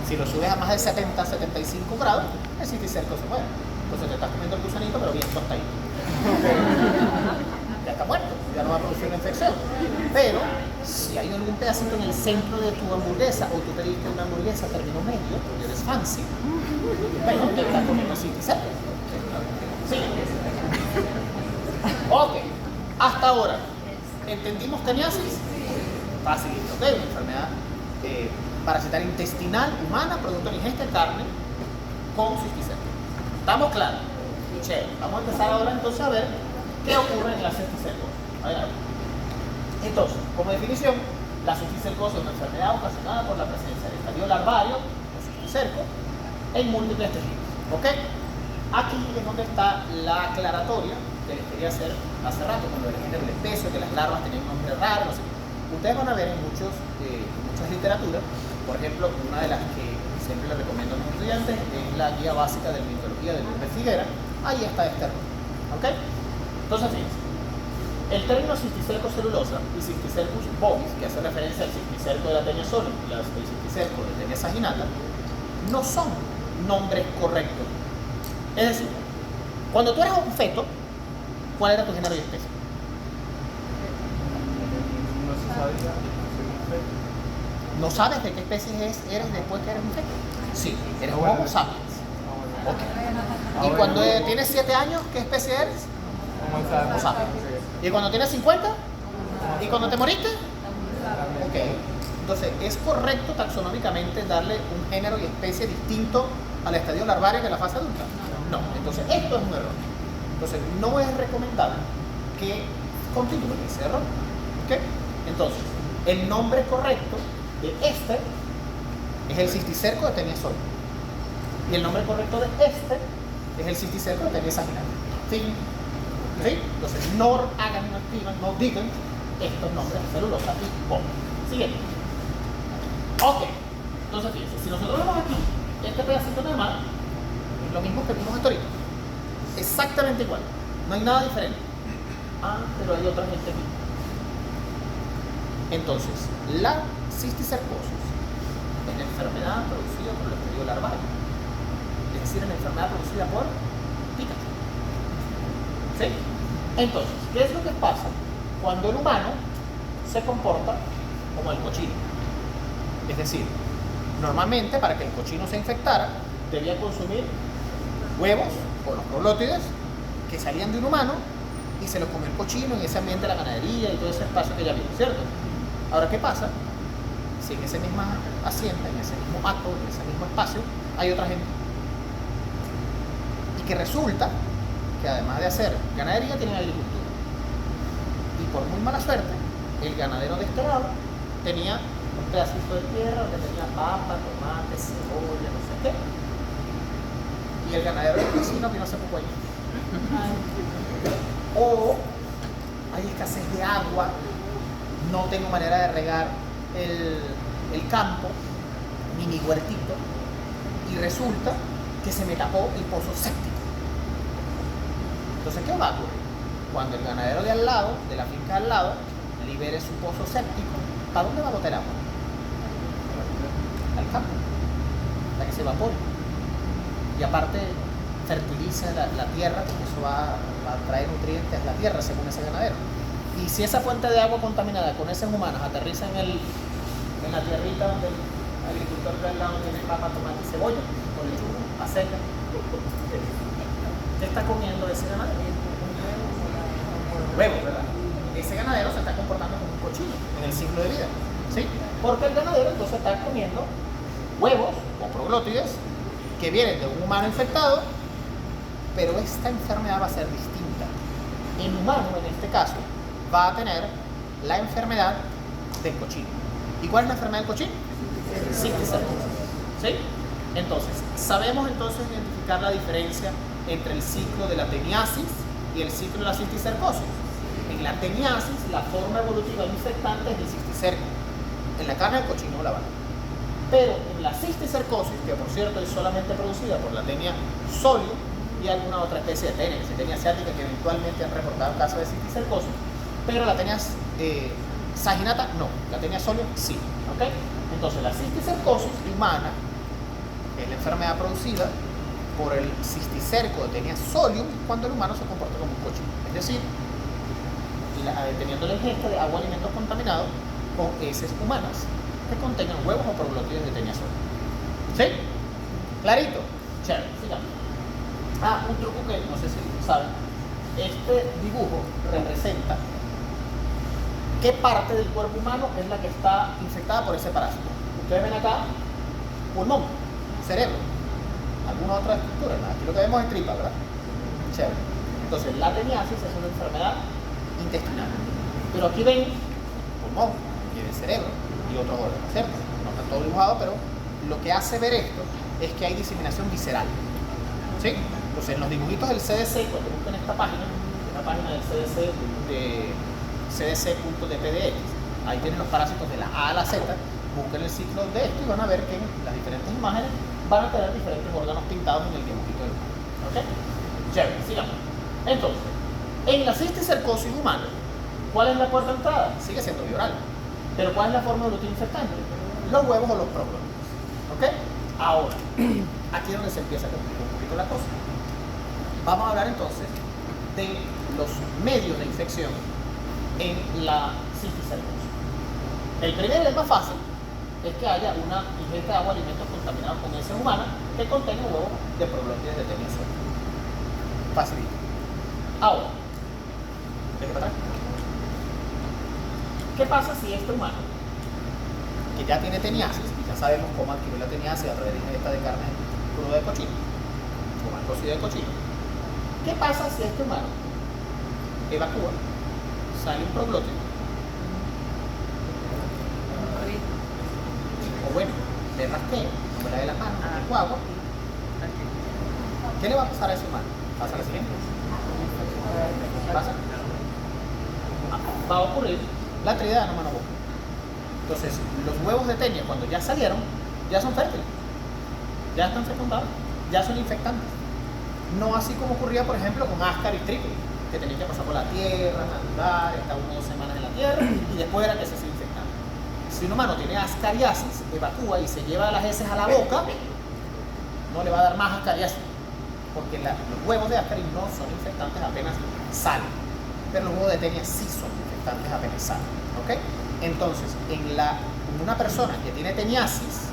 si lo subes a más de 70, 75 grados, el cisticerco se muere. Entonces te estás comiendo el gusanito, pero bien tostadito. Ya está muerto, ya no va a producir una infección. Pero si hay algún pedacito en el centro de tu hamburguesa o tú pediste una hamburguesa término medio, porque eres fancy, bueno, te estás comiendo cisticerco. Sí. Ok, hasta ahora, ¿entendimos teniasis? Facilito, ¿ok? Una enfermedad parasitaria intestinal humana, producto de ingesta de carne con cisticerco. ¿Estamos claros? Chévere. Vamos a empezar ahora entonces a ver qué ocurre en la cisticercosis. A ver. Entonces, como definición, la cisticercosis es una enfermedad ocasionada por la presencia del estadio larvario o cisticerco en múltiples tejidos. ¿Ok? Aquí es donde está la aclaratoria que les quería hacer hace rato, cuando les dije el espeso, que las larvas tenían un nombre raro, no sé. Ustedes van a ver en muchas literaturas, por ejemplo, una de las que siempre les recomiendo a mis estudiantes es la guía básica de mitología de Luis de Figuera. Ahí está este error. ¿Ok? Entonces, fíjense. El término cisticerco celulosa y cisticercus bovis, que hace referencia al cisticerco de la tenia solum y el cisticerco de tenia saginata, no son nombres correctos. Es decir, cuando tú eras un feto, ¿cuál era tu género y especie? No se sabía. ¿No sabes de qué especie eres después que eres un feto? Sí, eres Homo sapiens. Ok. Y cuando tienes 7 años, ¿qué especie eres? Homo sapiens. ¿Y cuando tienes 50? ¿Y cuando te moriste? Ok. Entonces, ¿es correcto taxonómicamente darle un género y especie distinto al estadio larvario de la fase adulta? No. Entonces, esto es un error. Entonces, no es recomendable que continúen ese error. ¿Ok? Entonces, el nombre correcto de este es el cisticerco de tenia solum. Y el nombre correcto de este es el cisticerco de tenia saginata. Fin. ¿Sí? Entonces, no hagan, no escriban, no digan estos nombres de celulosa y pon. Siguiente. Ok. Entonces, fíjense, si nosotros vemos aquí este pedacito de mar, es lo mismo que vimos hasta ahorita. Exactamente igual. No hay nada diferente. Ah, pero hay otra gente aquí. Entonces, la cisticercosis es la enfermedad producida por el estadio larval. Es decir, la enfermedad producida por Pikachu. ¿Sí? Entonces, ¿qué es lo que pasa cuando el humano se comporta como el cochino? Es decir, normalmente para que el cochino se infectara, debía consumir huevos o los proglótides que salían de un humano y se los comió el cochino en ese ambiente de la ganadería y todo ese espacio que ya vimos, ¿cierto? Ahora, ¿qué pasa si en ese mismo hacienda, en ese mismo acto, en ese mismo espacio, hay otra gente? Y que resulta que además de hacer ganadería, tienen agricultura. Y por muy mala suerte, el ganadero de este lado tenía un pedacito de tierra donde tenía papa, tomate, cebolla, no sé qué. Y el ganadero del vecino vino hace poco allí. O hay escasez de agua, no tengo manera de regar el campo, ni mi huertito, y resulta que se me tapó el pozo séptico. Entonces, ¿qué va a ocurrir? Cuando el ganadero de al lado, de la finca de al lado, libere su pozo séptico, ¿para dónde va a botar agua? Al campo, para que se evapore. Y aparte, fertiliza la tierra, porque eso va a traer nutrientes a la tierra según ese ganadero. Y si esa fuente de agua contaminada con heces humanas aterriza en la tierrita donde el agricultor de al lado tiene papa, tomate y cebolla, con lechuga, aceite, ¿qué está comiendo ese ganadero? Huevo, ¿verdad? Ese ganadero se está comportando como un cochino en el ciclo de vida, ¿sí? Porque el ganadero entonces está comiendo huevos o proglótides que vienen de un humano infectado, pero esta enfermedad va a ser distinta. El humano, en este caso, va a tener la enfermedad del cochino. ¿Y cuál es la enfermedad del cochino? Cisticercosis. ¿Sí? Entonces, sabemos entonces identificar la diferencia entre el ciclo de la teniasis y el ciclo de la cisticercosis. En la teniasis, la forma evolutiva infectante es el cisticerco. En la carne del cochino la vaca. Pero en la cisticercosis, que por cierto es solamente producida por la tenia solio y alguna otra especie de tenia, que es tenia asiática, que eventualmente han reportado casos de cisticercosis, pero la tenia saginata no, la tenia solio sí. ¿Okay? Entonces la cisticercosis humana es la enfermedad producida por el cisticerco de tenia solium cuando el humano se comporta como un cochino. Es decir, teniendo la ingesta de agua alimentos contaminados con heces humanas que contengan huevos o proglótides de tenia solium. ¿Sí? ¿Clarito? Chévere, sigamos. Un truco que no sé si saben. Este dibujo representa qué parte del cuerpo humano es la que está infectada por ese parásito. Ustedes ven acá pulmón, cerebro, alguna otra estructura. Aquí lo que vemos es tripa, ¿verdad? Chévere. Entonces, la teniasis es una enfermedad intestinal. Pero aquí ven pulmón, aquí ven cerebro y otros órganos, ¿cierto? No está todo dibujado, pero lo que hace ver esto es que hay diseminación visceral. ¿Sí? Entonces, en los dibujitos del CDC, cuando busquen esta página, es la página del CDC de cdc.dpdx, ahí tienen los parásitos de la A a la Z, busquen el ciclo de esto y van a ver que en las diferentes imágenes van a tener diferentes órganos pintados en el dibujito del humano. ¿Ok? Chévere, sigamos. Entonces, en la cisticercosis humana, ¿cuál es la puerta de entrada? Sigue siendo viral. Pero ¿cuál es la forma evolutiva infectante? Los huevos o los proglótides. ¿Ok? Ahora, aquí es donde se empieza a complicar un poquito la cosa. Vamos a hablar entonces de los medios de infección en la cisticercosis. El primero y el más fácil es que haya una ingesta de agua, alimentos contaminados con heces humanas que contengan huevos de proglótides de tenia solium. Facilito. Ahora, deje para atrás. ¿Qué pasa si este humano, que ya tiene teniasis, y ya sabemos cómo adquirir la teniasis a través de ingesta de carne cruda de cochino, o mal cocida de cochino, qué pasa si este humano evacúa, sale un proglótido, o bueno, le rasquea, no me la dé las manos, me enjuago, ¿qué le va a pasar a ese humano? Pasa lo siguiente. ¿Pasa? Va a ocurrir la tríada de ano, mano, boca. Entonces, los huevos de tenia, cuando ya salieron, ya son fértiles, ya están fecundados, ya son infectantes. No así como ocurría, por ejemplo, con Ascar y Trico, que tenían que pasar por la tierra, madurar, estar 1 o 2 semanas en la tierra y después era que se sigue infectando. Si un humano tiene ascariasis, evacúa y se lleva las heces a la boca, no le va a dar más ascariasis, porque los huevos de Ascaris no son infectantes apenas salen, pero los huevos de tenia sí son infectantes apenas salen. ¿Ok? Entonces, en una persona que tiene teniasis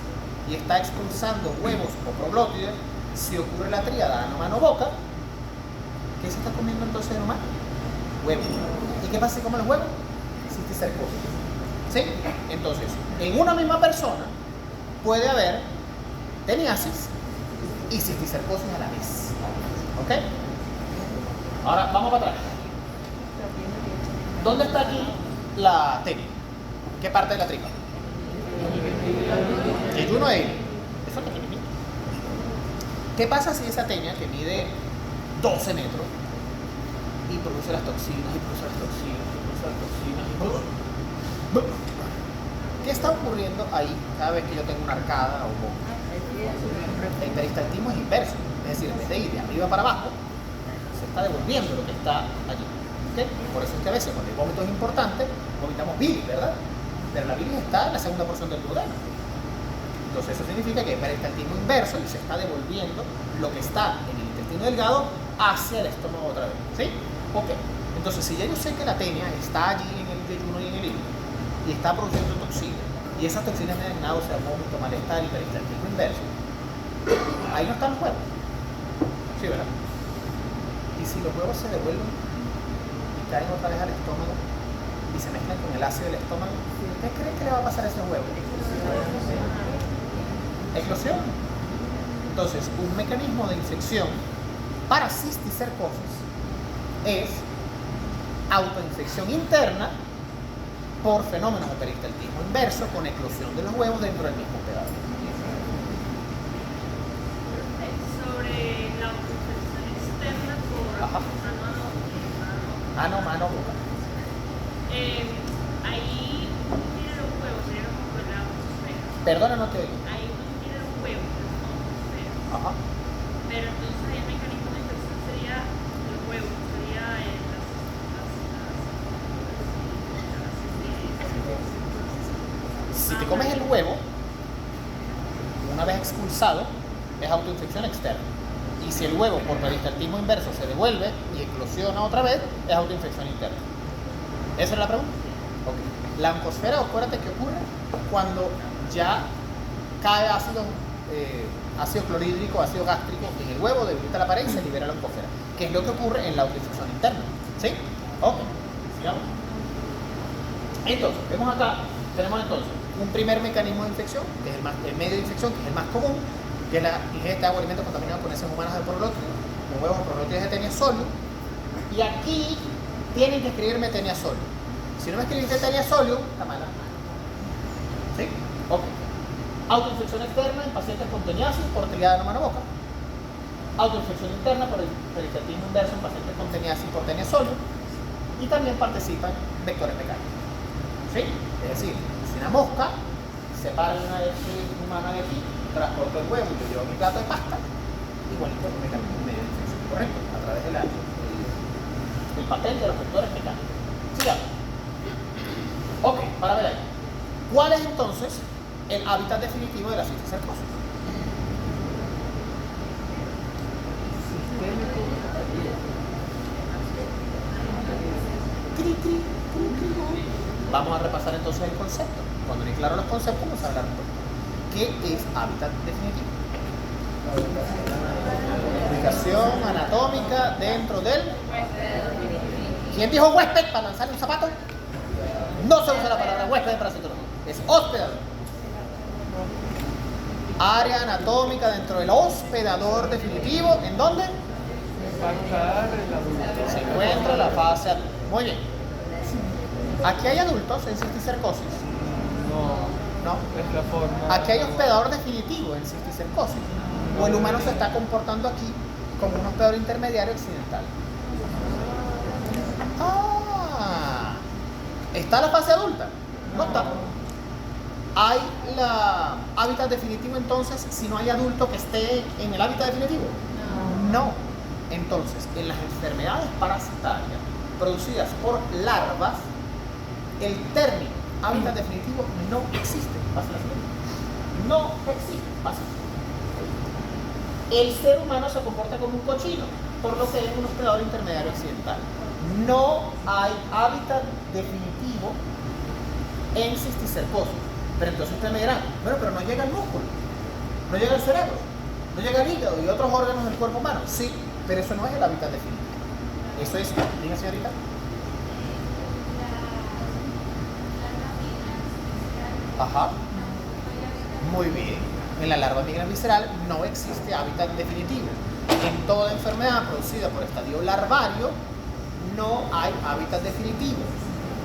y está expulsando huevos o proglótides, si ocurre la tríada ano, mano, boca, ¿qué se está comiendo entonces el humano? Huevos. ¿Y qué pasa si come los huevos? Cisticercosis. ¿Sí? Entonces, en una misma persona puede haber teniasis y cisticercosis a la vez. ¿Ok? Ahora vamos para atrás. ¿Dónde está aquí la tenia? ¿Qué parte de la tripa? Yeyuno e hilo. Eso es lo que me mide. ¿Qué pasa si esa tenia, que mide 12 metros, y produce las toxinas, y produce las toxinas, y produce las toxinas, y produce... ¿Qué está ocurriendo ahí cada vez que yo tengo una arcada o boca? El peristaltismo es inverso, es decir, en vez de ir de arriba para abajo, se está devolviendo lo que está allí. ¿Okay? Por eso es que a veces cuando el vómito es importante, vomitamos bilis, ¿verdad? Pero la bilis está en la segunda porción del duodeno. Entonces eso significa que hay peristaltismo inverso y se está devolviendo lo que está en el intestino delgado hacia el estómago otra vez. ¿Sí? Ok. Entonces si ya yo sé que la tenia está allí en el yeyuno y en el hilo y está produciendo toxinas, y esas toxinas me dan náusea, vómito, malestar y peristaltismo inverso, ahí no están los huevos. ¿Sí, verdad? Y si los huevos se devuelven y caen otra vez al estómago y se mezclan con el ácido del estómago, ¿qué creen que le va a pasar a esos huevos? Eclosión. Entonces, un mecanismo de infección para cisticercosis es autoinfección interna por fenómenos de peristaltismo inverso con eclosión de los huevos dentro del mismo pedazo. Sobre la autoinfección externa por Ano, mano, boca. ahí tiene los huevos, sería como la atmósfera. Perdona, no te oigo. Ahí no tiene los huevos, la atmósfera. Ajá. Pero entonces el mecanismo de infección sería los huevos, sería Si te comes el huevo, una vez expulsado, es autoinfección externa. Y si el huevo por peristaltismo inverso se devuelve y eclosiona otra vez, es autoinfección interna. ¿Esa es la pregunta? Ok. La oncosfera, acuérdate que ocurre cuando ya cae ácido clorhídrico, ácido gástrico en el huevo, debilita la pared y se libera la oncosfera, que es lo que ocurre en la autoinfección interna. ¿Sí? Ok. Sigamos. Entonces, vemos acá, tenemos entonces un primer mecanismo de infección, que es el medio de infección, que es el más común, que es la ingesta de agua o alimentos contaminados con heces humanas de proglótidos, con huevos o proglótidos de tenia solio. Y aquí tienen que escribirme tenia solio. Si no me escribiste tenia solio, está mala. ¿Sí? Ok. Autoinfección externa en pacientes con teniasis por tríada ano, mano, boca. Autoinfección interna por el peristaltismo inverso en pacientes con teniasis por tenia solio. Y también participan vectores mecánicos. ¿Sí? Es decir, si una mosca separa una heces humana de aquí, transporto el huevo y yo llevo mi plato de pasta, igualito es un mecanismo medio de infección, correcto, a través del papel de los vectores mecánicos. Sigamos. Ok, para ver ahí. ¿Cuál es entonces el hábitat definitivo de la cisticercosis? Vamos a repasar entonces el concepto. Cuando me claro los conceptos, vamos a hablar un poco. ¿Qué es hábitat definitivo? Ubicación anatómica dentro del... ¿Quién dijo huésped para lanzarle un zapato? No se usa la palabra huésped en parasitología, es hospedador. Área anatómica dentro del hospedador definitivo, ¿en dónde? Se encuentra la fase adulta. Muy bien. ¿Aquí hay adultos en cisticercosis? No. Es la forma. Aquí hay hospedador definitivo en cisticercosis. O el humano se está comportando aquí como un hospedador intermediario accidental. ¿Está la fase adulta? No está. ¿Hay la hábitat definitivo entonces si no hay adulto que esté en el hábitat definitivo? No. Entonces, en las enfermedades parasitarias producidas por larvas, el término hábitat definitivo no existe. Pasa la siguiente. No existe. Pasa. El ser humano se comporta como un cochino, por lo que es un hospedador intermediario accidental. No hay hábitat definitivo en cisticercosis. Pero entonces ustedes me dirán, bueno, pero no llega el músculo, no llega el cerebro, no llega el hígado y otros órganos del cuerpo humano. Sí, pero eso no es el hábitat definitivo. Eso es, diga señorita. Ajá. Muy bien. En la larva migrans visceral no existe hábitat definitivo. En toda enfermedad producida por estadio larvario no hay hábitat definitivo.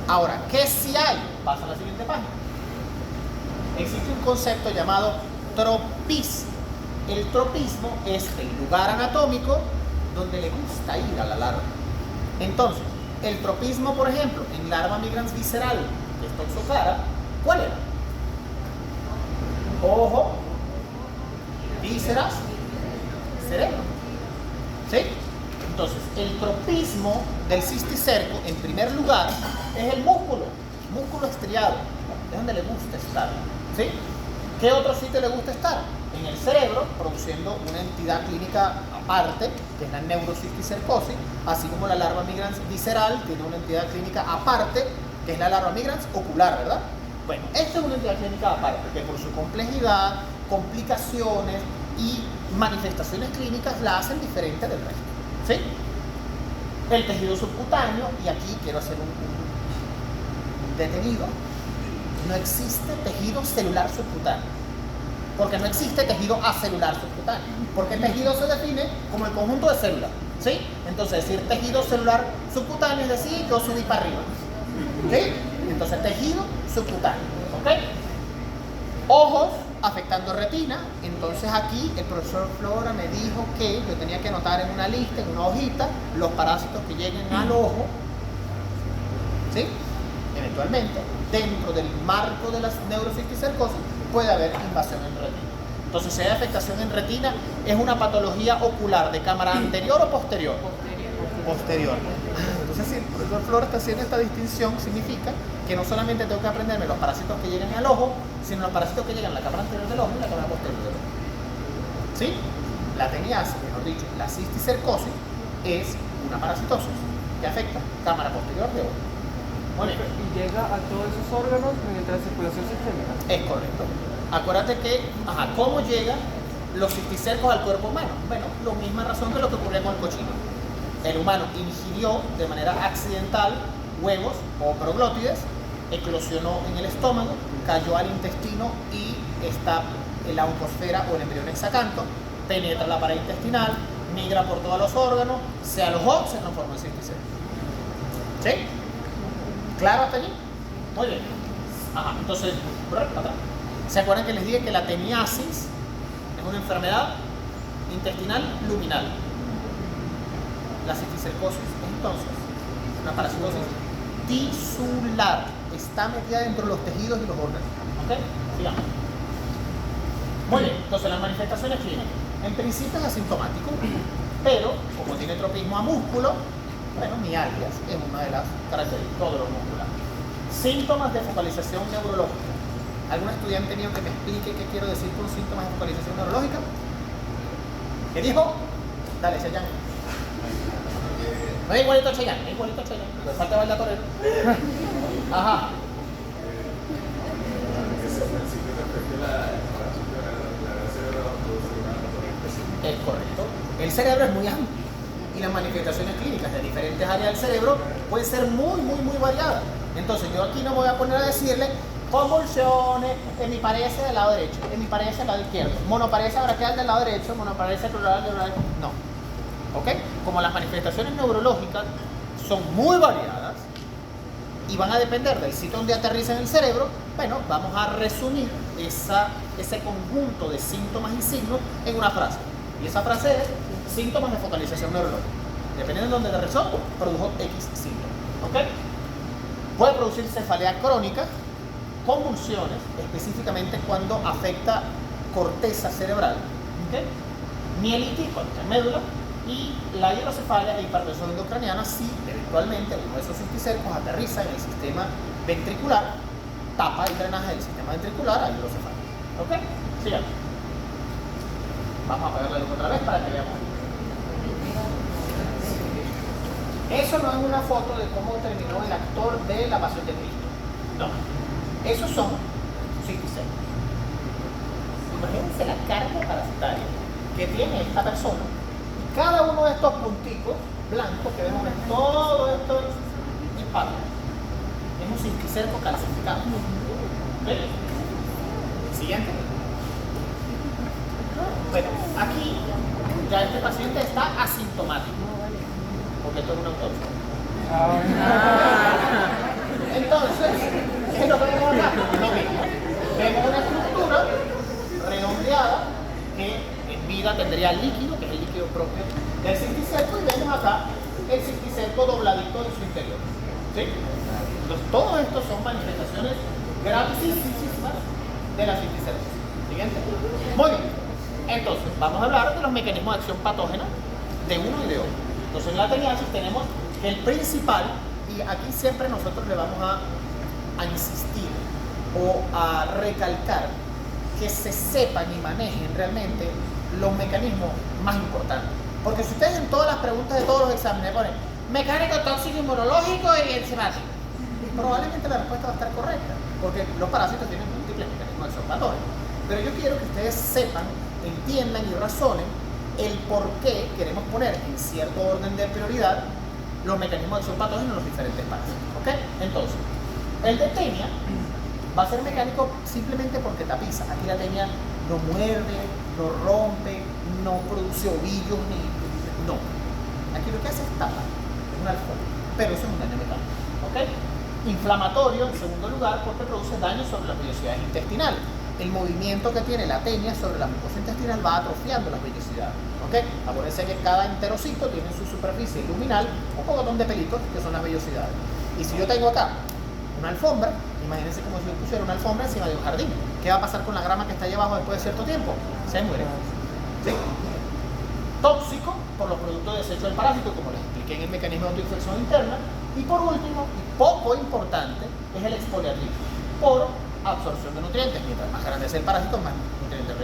Ahora, ¿qué sí hay? Pasa a la siguiente página. Existe un concepto llamado tropismo. El tropismo es el lugar anatómico donde le gusta ir a la larva. Entonces, el tropismo, por ejemplo, en larva migrans visceral, que es toxoclara, ¿cuál era? Ojo, vísceras, cerebro. ¿Sí? Entonces, el tropismo del cisticerco, en primer lugar, es el músculo estriado. Es donde le gusta estar. ¿Sí? ¿Qué otro sitio le gusta estar? En el cerebro, produciendo una entidad clínica aparte, que es la neurocisticercosis, así como la larva migrans visceral tiene una entidad clínica aparte, que es la larva migrans ocular, ¿verdad? Bueno, esta es una entidad clínica aparte, que por su complejidad, complicaciones y manifestaciones clínicas la hacen diferente del resto. ¿Sí? El tejido subcutáneo, y aquí quiero hacer un detenido, no existe tejido celular subcutáneo, porque no existe tejido acelular subcutáneo, porque el tejido se define como el conjunto de células, ¿sí? Entonces decir tejido celular subcutáneo es decir, yo subí para arriba, ¿sí? Entonces tejido subcutáneo, ¿ok? Ojos afectando retina. Entonces aquí el profesor Flora me dijo que yo tenía que anotar en una lista, en una hojita, los parásitos que lleguen al ojo, ¿sí? Eventualmente, dentro del marco de las neurocisticercosis, puede haber invasión en retina. Entonces, si hay afectación en retina, ¿es una patología ocular de cámara anterior o posterior? Posterior. Entonces, si el profesor Flora está haciendo esta distinción, significa que no solamente tengo que aprenderme los parásitos que llegan al ojo, sino los parásitos que llegan a la cámara anterior del ojo y la cámara posterior del ojo. ¿Sí? La teniasis, mejor dicho, la cisticercosis es una parasitosis que afecta cámara posterior del ojo. Muy bien. Y llega a todos esos órganos mediante la circulación sistémica. Es correcto. Acuérdate que, ¿cómo llegan los cisticercos al cuerpo humano? Bueno, la misma razón que lo que ocurre con el cochino. El humano ingirió de manera accidental huevos o proglótides, eclosionó en el estómago, cayó al intestino y está en la oncosfera o el embrión hexacanto, penetra la pared intestinal, migra por todos los órganos, se alojó, se transformó en cisticerco. ¿Sí? ¿Claro hasta allí? Muy bien. Entonces, atrás. ¿Se acuerdan que les dije que la teniasis es una enfermedad intestinal luminal? La cisticercosis es entonces una parasitosis tisular. Está metida dentro de los tejidos y los órganos. ¿Ok? Sigamos. Muy bien. Entonces, las manifestaciones clínicas. En principio es asintomático, pero como tiene tropismo a músculo, bueno, mialgias es una de las características de los musculares. Síntomas de focalización neurológica. ¿Algún estudiante mío que me explique qué quiero decir con síntomas de focalización neurológica? ¿Qué dijo? Dale, Chayán. No es igualito a Chayán, es igualito a Chayán. Le falta bailar torero. Ajá. Es correcto. El cerebro es muy amplio y las manifestaciones clínicas de diferentes áreas del cerebro pueden ser muy variadas. Entonces yo aquí no me voy a poner a decirle convulsiones, hemiparesia del lado derecho, hemiparesia del lado izquierdo, monoparesia braquial del lado derecho, monoparesia pleural del lado derecho. No. ¿Ok? Como las manifestaciones neurológicas son muy variadas y van a depender del sitio donde aterriza en el cerebro, bueno, vamos a resumir ese conjunto de síntomas y signos en una frase. Y esa frase es síntomas de focalización neurológica. Dependiendo de dónde aterrizó, produjo X síntomas. ¿Ok? Puede producir cefalea crónica, convulsiones, específicamente cuando afecta corteza cerebral, ¿okay? Mielitis, cuando está en médula, y la hidrocefalia e hipertensión endocraniana si eventualmente uno de esos cisticercos aterriza en el sistema ventricular, tapa el drenaje del sistema ventricular a hidrocefalia. ¿Ok? Sigamos. Vamos a apagar la luz otra vez para que veamos. Eso no es una foto de cómo terminó el actor de La Pasión de Cristo. No. Esos son cisticercos. Imagínense la carga parasitaria que tiene esta persona. Cada uno de estos punticos blancos que vemos en todo esto espacio es un cisticerco calcificado. ¿Ven? Siguiente. Bueno, aquí ya este paciente está asintomático, porque esto es una autopsia. Entonces, ¿qué es lo que vemos acá? Lo mismo. Vemos una estructura redondeada que en vida tendría líquido, que es el líquido propio del cisticerco, y vemos acá el cisticerco dobladito en su interior. ¿Sí? Entonces, todos estos son manifestaciones gravísimas de la cisticercosis. Siguiente. Muy bien. Entonces, vamos a hablar de los mecanismos de acción patógena de uno y de otro. Entonces, en la teniasis tenemos el principal, y aquí siempre nosotros le vamos a insistir o a recalcar que se sepan y manejen realmente los mecanismos más importantes. Porque si ustedes en todas las preguntas de todos los exámenes ponen mecánico, tóxico, inmunológico y enzimático, probablemente la respuesta va a estar correcta, porque los parásitos tienen múltiples mecanismos de acción patógena. Pero yo quiero que ustedes sepan, entiendan y razonen el por qué queremos poner en cierto orden de prioridad los mecanismos de acción patógena en los diferentes parásitos. ¿Ok? Entonces, el de tenia va a ser mecánico simplemente porque tapiza. Aquí la tenia no muerde, no rompe, no produce ovillos, ni... no. Aquí lo que hace es tapar, es un alfombra, pero eso es un daño mecánico. ¿Ok? Inflamatorio, en segundo lugar, porque produce daño sobre las vellosidades intestinales. El movimiento que tiene la tenia sobre la mucosa intestinal va atrofiando las vellosidades. ¿Ok? Acuérdense que cada enterocito tiene en su superficie luminal un pocotón de pelitos que son las vellosidades. Y si yo tengo acá una alfombra, imagínense como si yo pusiera una alfombra encima de un jardín. ¿Qué va a pasar con la grama que está ahí abajo después de cierto tiempo? Se muere. ¿Sí? Tóxico por los productos de desecho del parásito, como les expliqué en el mecanismo de autoinfección interna. Y por último, y poco importante, es el exfoliativo, por absorción de nutrientes. Mientras más grande es el parásito, más nutrientes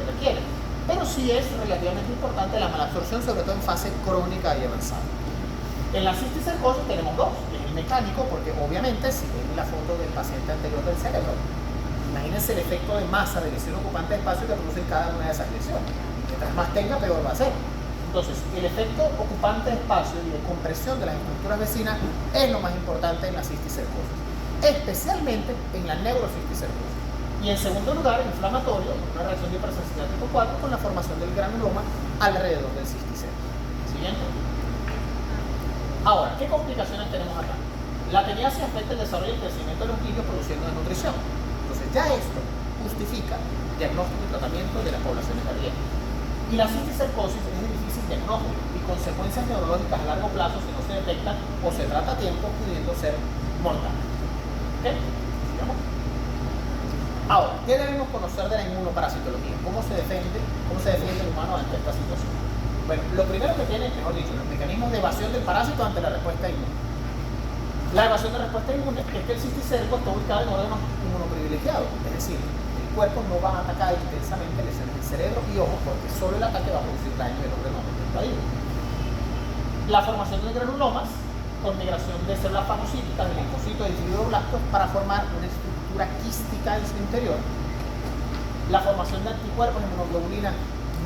requiere. Pero sí es relativamente importante la malabsorción, sobre todo en fase crónica y avanzada. En la cisticercosis tenemos dos. El mecánico, porque obviamente si ven la foto del paciente anterior del cerebro, imagínense el efecto de masa de lesión ocupante de espacio que produce cada una de esas lesiones. Mientras más tenga, peor va a ser. Entonces, el efecto ocupante de espacio y de compresión de las estructuras vecinas es lo más importante en la cisticercosis, especialmente en la neurocisticercosis. Y en segundo lugar, inflamatorio, una reacción de hipersensibilidad tipo 4 con la formación del granuloma alrededor del cisticerco. Siguiente. Ahora, ¿qué complicaciones tenemos acá? La teniasis afecta el desarrollo y el crecimiento de los niños produciendo desnutrición. Entonces, ya esto justifica diagnóstico y tratamiento de las poblaciones cardíacas. Y la cisticercosis es de difícil diagnóstico y consecuencias neurológicas a largo plazo si no se detectan o se trata a tiempo, pudiendo ser mortal. ¿Ok? Sigamos. Ahora, ¿qué debemos conocer de la inmunoparasitología? ¿Cómo se defiende el humano ante esta situación? Bueno, lo primero que tiene, mejor dicho, los mecanismos de evasión del parásito ante la respuesta inmune. La evasión de respuesta inmune es que el cisticerco está ubicado en órganos inmunoprivilegiados, es decir, el cuerpo no va a atacar intensamente lesiones del cerebro y ojo, porque solo el ataque va a producir daño del órgano invadido. La formación de granulomas con migración de células fagocíticas, de linfocitos y fibroblastos para formar una estructura quística en su interior. La formación de anticuerpos en inmunoglobulina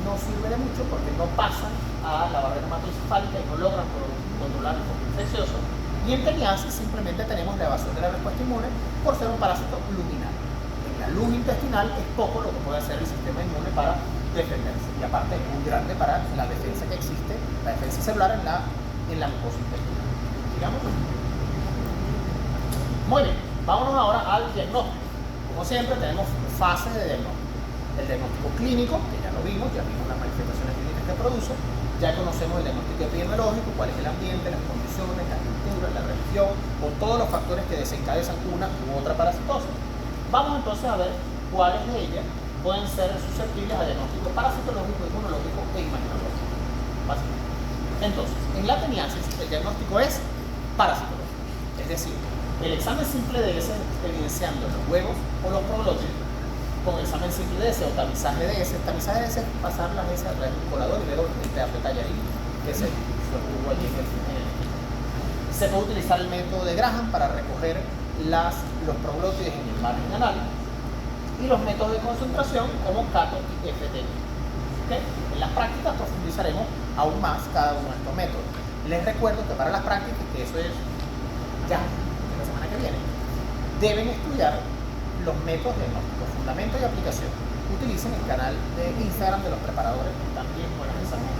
no sirve de mucho porque no pasan a la barrera hematoencefálica y no logran controlar el foco infeccioso. Y en teniasis simplemente tenemos la evasión de la respuesta inmune por ser un parásito luminal. En la luz intestinal es poco lo que puede hacer el sistema inmune para defenderse. Y aparte es muy grande para la defensa que existe, la defensa celular en la mucosa intestinal. Sigamos. Muy bien, vámonos ahora al diagnóstico. Como siempre tenemos fases de diagnóstico. El diagnóstico clínico, que ya lo vimos, ya vimos las manifestaciones clínicas que produce, ya conocemos el diagnóstico epidemiológico, cuál es el ambiente, las condiciones, la cultura, la religión, digestión o todos los factores que desencadenan una u otra parasitosis. Vamos entonces a ver cuáles de ellas pueden ser susceptibles a diagnóstico parasitológico, inmunológico e imaginológico. Básicamente. Entonces, en la teniasis el diagnóstico es parasitológico, es decir, el examen simple de heces evidenciando los huevos o los proglótidos, con el examen simple de heces o tamizaje de heces. Tamizaje de heces es pasar las heces a través de un colador y luego el pedazo de tallarín que se sostuvo allí en el Se puede utilizar el método de Graham para recoger los proglótides en el margen anal y los métodos de concentración como CATO y FT. ¿Okay? En las prácticas profundizaremos aún más cada uno de estos métodos. Les recuerdo que para las prácticas, que eso es ya la semana que viene, deben estudiar los métodos de diagnóstico, fundamento y aplicación. Utilicen el canal de Instagram de los preparadores, también buenas exámenes.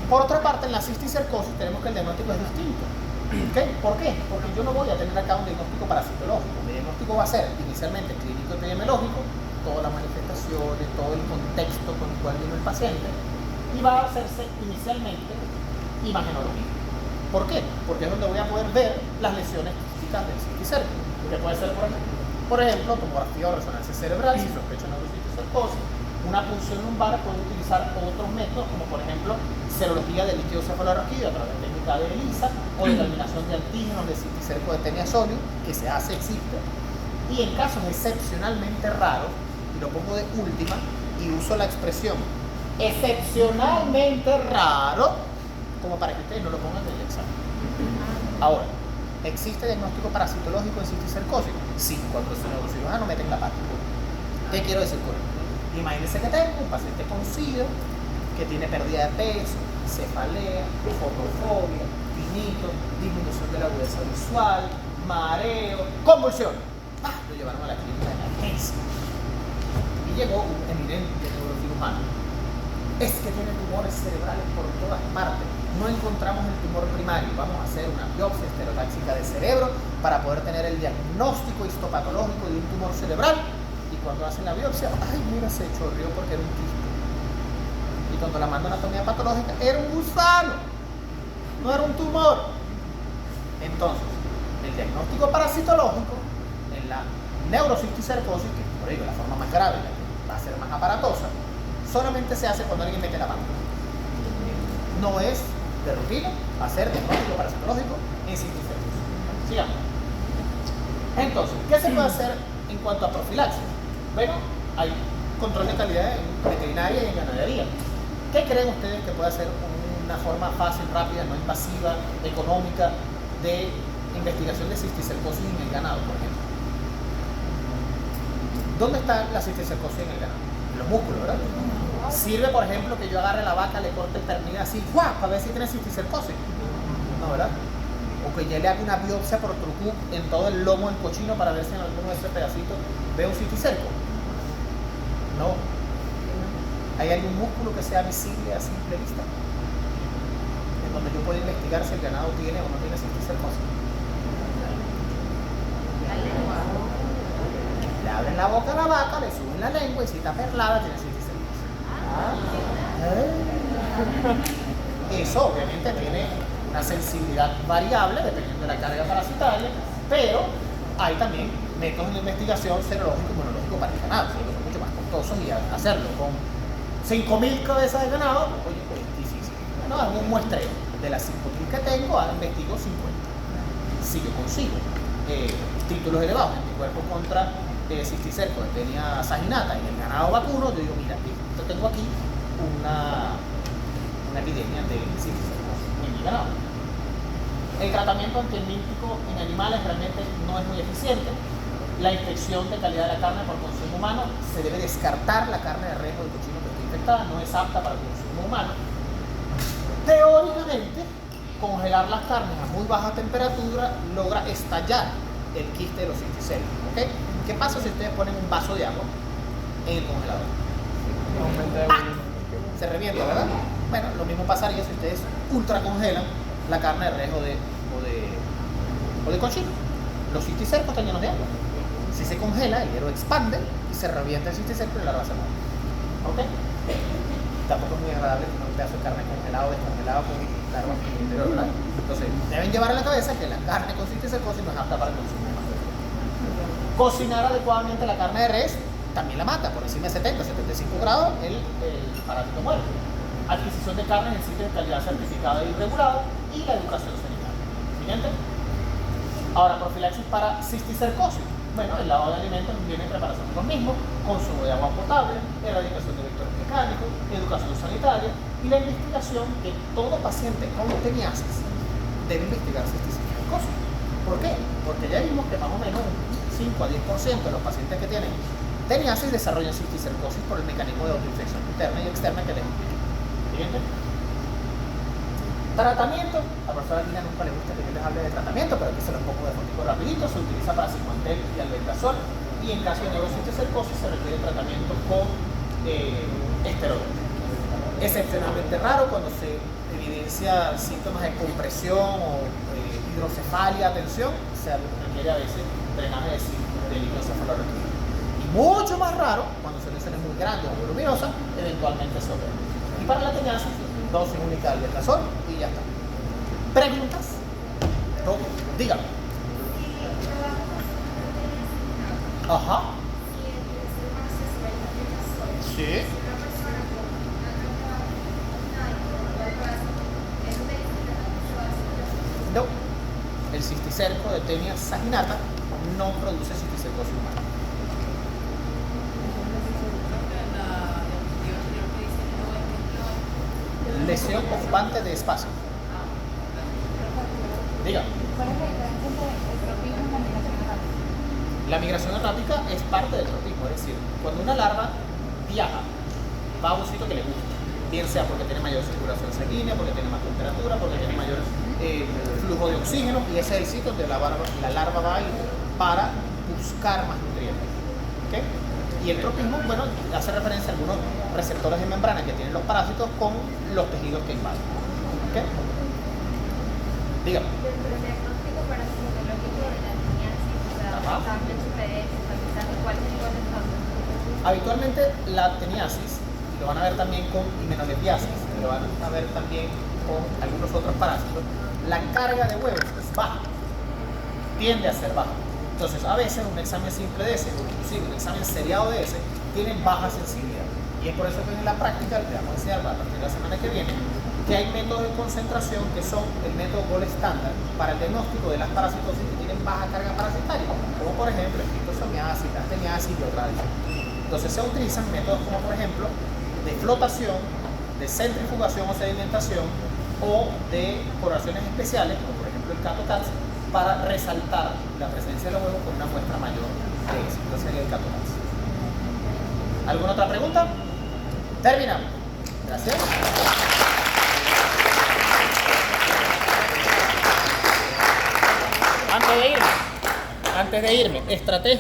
Por otra parte, en la cisticercosis tenemos que el diagnóstico es distinto. ¿Okay? ¿Por qué? Porque yo no voy a tener acá un diagnóstico parasitológico. Mi diagnóstico va a ser inicialmente clínico epidemiológico, todas las manifestaciones, todo el contexto con el cual vino el paciente, y va a hacerse inicialmente imagenología. ¿Por qué? Porque es donde voy a poder ver las lesiones típicas del cisticerco, que puede ser, por ejemplo, tomografía o resonancia cerebral, si sospecho neurocisticercosis. Una punción lumbar puede utilizar otros métodos, como por ejemplo serología de líquido cefalorraquídeo a través de técnica de ELISA o determinación de antígenos de cisticerco de Taenia solium, que se hace, existe. Y en casos excepcionalmente raros, y lo pongo de última y uso la expresión excepcionalmente raro, como para que ustedes no lo pongan en el examen. Ahora, ¿existe diagnóstico parasitológico en cisticercosis? Sí, cuando el neurocirujano mete en la pata. ¿Qué quiero decir con esto? Imagínense que tengo un paciente con SIDA que tiene pérdida de peso, cefalea, fotofobia, tinnitus, disminución de la agudeza visual, mareo, convulsión. Lo llevaron a la clínica de emergencia. Y llegó un eminente neurocirujano. Es que tiene tumores cerebrales por todas partes. No encontramos el tumor primario. Vamos a hacer una biopsia estereotáxica de cerebro para poder tener el diagnóstico histopatológico de un tumor cerebral. Y cuando hacen la biopsia, ay, mira, se chorrió porque era un quiste. Y cuando la mandan a anatomía patológica, era un gusano, no era un tumor. Entonces, el diagnóstico parasitológico en la neurocisticercosis, que por ello es la forma más grave, la que va a ser más aparatosa, solamente se hace cuando alguien mete la mano. No es de rutina hacer diagnóstico parasitológico en cisticercosis. Sigamos. Entonces, ¿qué se puede hacer en cuanto a profilaxis? Bueno, hay control de calidad en veterinaria y en ganadería. ¿Qué creen ustedes que puede ser una forma fácil, rápida, no invasiva, económica de investigación de cisticercosis en el ganado, por ejemplo? ¿Dónde está la cisticercosis en el ganado? En los músculos, ¿verdad? ¿Sirve, por ejemplo, que yo agarre la vaca, le corte el pernil así, ¡guau!, para ver si tiene cisticercosis? No, ¿verdad? O que ya le haga una biopsia por truco en todo el lomo del cochino para ver si en alguno de esos pedacitos veo un cisticerco. No. ¿Hay algún músculo que sea visible a simple vista? En donde yo puedo investigar si el ganado tiene o no tiene cisticercosis. Le abren la boca a la vaca, le suben la lengua y si está perlada tiene cisticercosis. Eso obviamente tiene una sensibilidad variable dependiendo de la carga parasitaria, pero hay también métodos de investigación serológico y inmunológico para el ganado, que son mucho más costosos y hacerlo con 5.000 cabezas de ganado, oye, pues es difícil. Bueno, hago un muestreo de las 5.000 que tengo, investigo 50. Si yo consigo títulos elevados en mi cuerpo contra cisticerco de Taenia saginata en el ganado vacuno, yo digo, mira, yo tengo aquí una epidemia de cisticerco en mi ganado. El tratamiento antihelmíntico en animales realmente no es muy eficiente. La inspección de calidad de la carne por consumo humano, se debe descartar la carne de res o de cochino que esté infectada, no es apta para el consumo humano. Teóricamente, congelar las carnes a muy baja temperatura logra estallar el quiste de los cisticercos. ¿Okay? ¿Qué pasa si ustedes ponen un vaso de agua en el congelador? Se revienta, ¿verdad? Bueno, lo mismo pasaría si ustedes ultracongelan la carne de res o de cochino. Los cisticercos están llenos de agua. Si se congela, el hielo expande y se revienta el cisticerco y la larva se muere. ¿Ok? Tampoco es muy agradable tener un pedazo de carne congelado o descongelado con larvas en el interior, ¿verdad? Entonces, deben llevar en la cabeza que la carne con cisticercosis no es apta para el consumo humano. Cocinar adecuadamente la carne de res también la mata, por encima de 70-75 grados el parásito muere. Adquisición de carne en sitios de calidad certificada y regulada y la educación sanitaria. Siguiente. Ahora, profilaxis para cisticercosis. Bueno, el lavado de alimentos viene en preparación de los mismos, consumo de agua potable, erradicación de vectores mecánicos, educación sanitaria y la investigación que todo paciente con teniasis debe investigar cisticercosis. ¿Por qué? Porque ya vimos que más o menos un 5 a 10% de los pacientes que tienen teniasis desarrollan cisticercosis por el mecanismo de autoinfección interna y externa que les expliqué. Siguiente. Tratamiento. A la profesora Lina nunca le gusta que yo les hable de tratamiento, pero aquí se lo pongo de fotico rapidito. Se utiliza para Cimantel y albendazol y en caso de neurocisticercosis se requiere tratamiento con esteroides. Excepcionalmente raro cuando se evidencia síntomas de compresión o hidrocefalia, tensión, se requiere a veces drenaje de líquido cefalorraquídeo. Y mucho más raro cuando son lesiones muy grandes o voluminosas, eventualmente se opera. Y para la teniasis, dosis única de albendazol y ya está. ¿Preguntas? Todo. Dígame. Ajá. Sí. No. El cisticerco de Taenia saginata no produce cisticercosis humana. Lesión ocupante de espacio. Diga. La migración errática es parte del tropismo, es decir, cuando una larva viaja, va a un sitio que le gusta, bien sea porque tiene mayor circulación sanguínea, porque tiene más temperatura, porque tiene mayor flujo de oxígeno, y ese es el sitio donde la larva va a ir para buscar más nutrientes. ¿Okay? Y el tropismo, bueno, hace referencia a algunos receptores de membrana que tienen los parásitos con los tejidos que invaden. ¿Okay? Dígame. Dentro del diagnóstico parasitológico de la teniasis, o sea, pensando en su PDS, pensando cuáles son los estados. Habitualmente la teniasis, lo van a ver también con himenoletiasis, lo van a ver también con algunos otros parásitos, la carga de huevos es baja, tiende a ser baja. Entonces, a veces un examen simple de ese, o inclusive un examen seriado de ese, tienen baja sensibilidad. Y es por eso que en la práctica, le vamos a enseñar a partir de la semana que viene, que hay métodos de concentración que son el método gold estándar para el diagnóstico de las parasitosis que tienen baja carga parasitaria, como por ejemplo esquistosomiasis, la teniasis y otras. Entonces se utilizan métodos como por ejemplo de flotación, de centrifugación o sedimentación o de coloraciones especiales, como por ejemplo el CatoCats, para resaltar la presencia de los huevos con una muestra mayor de eso. Entonces sería el CatoCats. ¿Alguna otra pregunta? Terminamos. Gracias. Antes de irme, estrategia.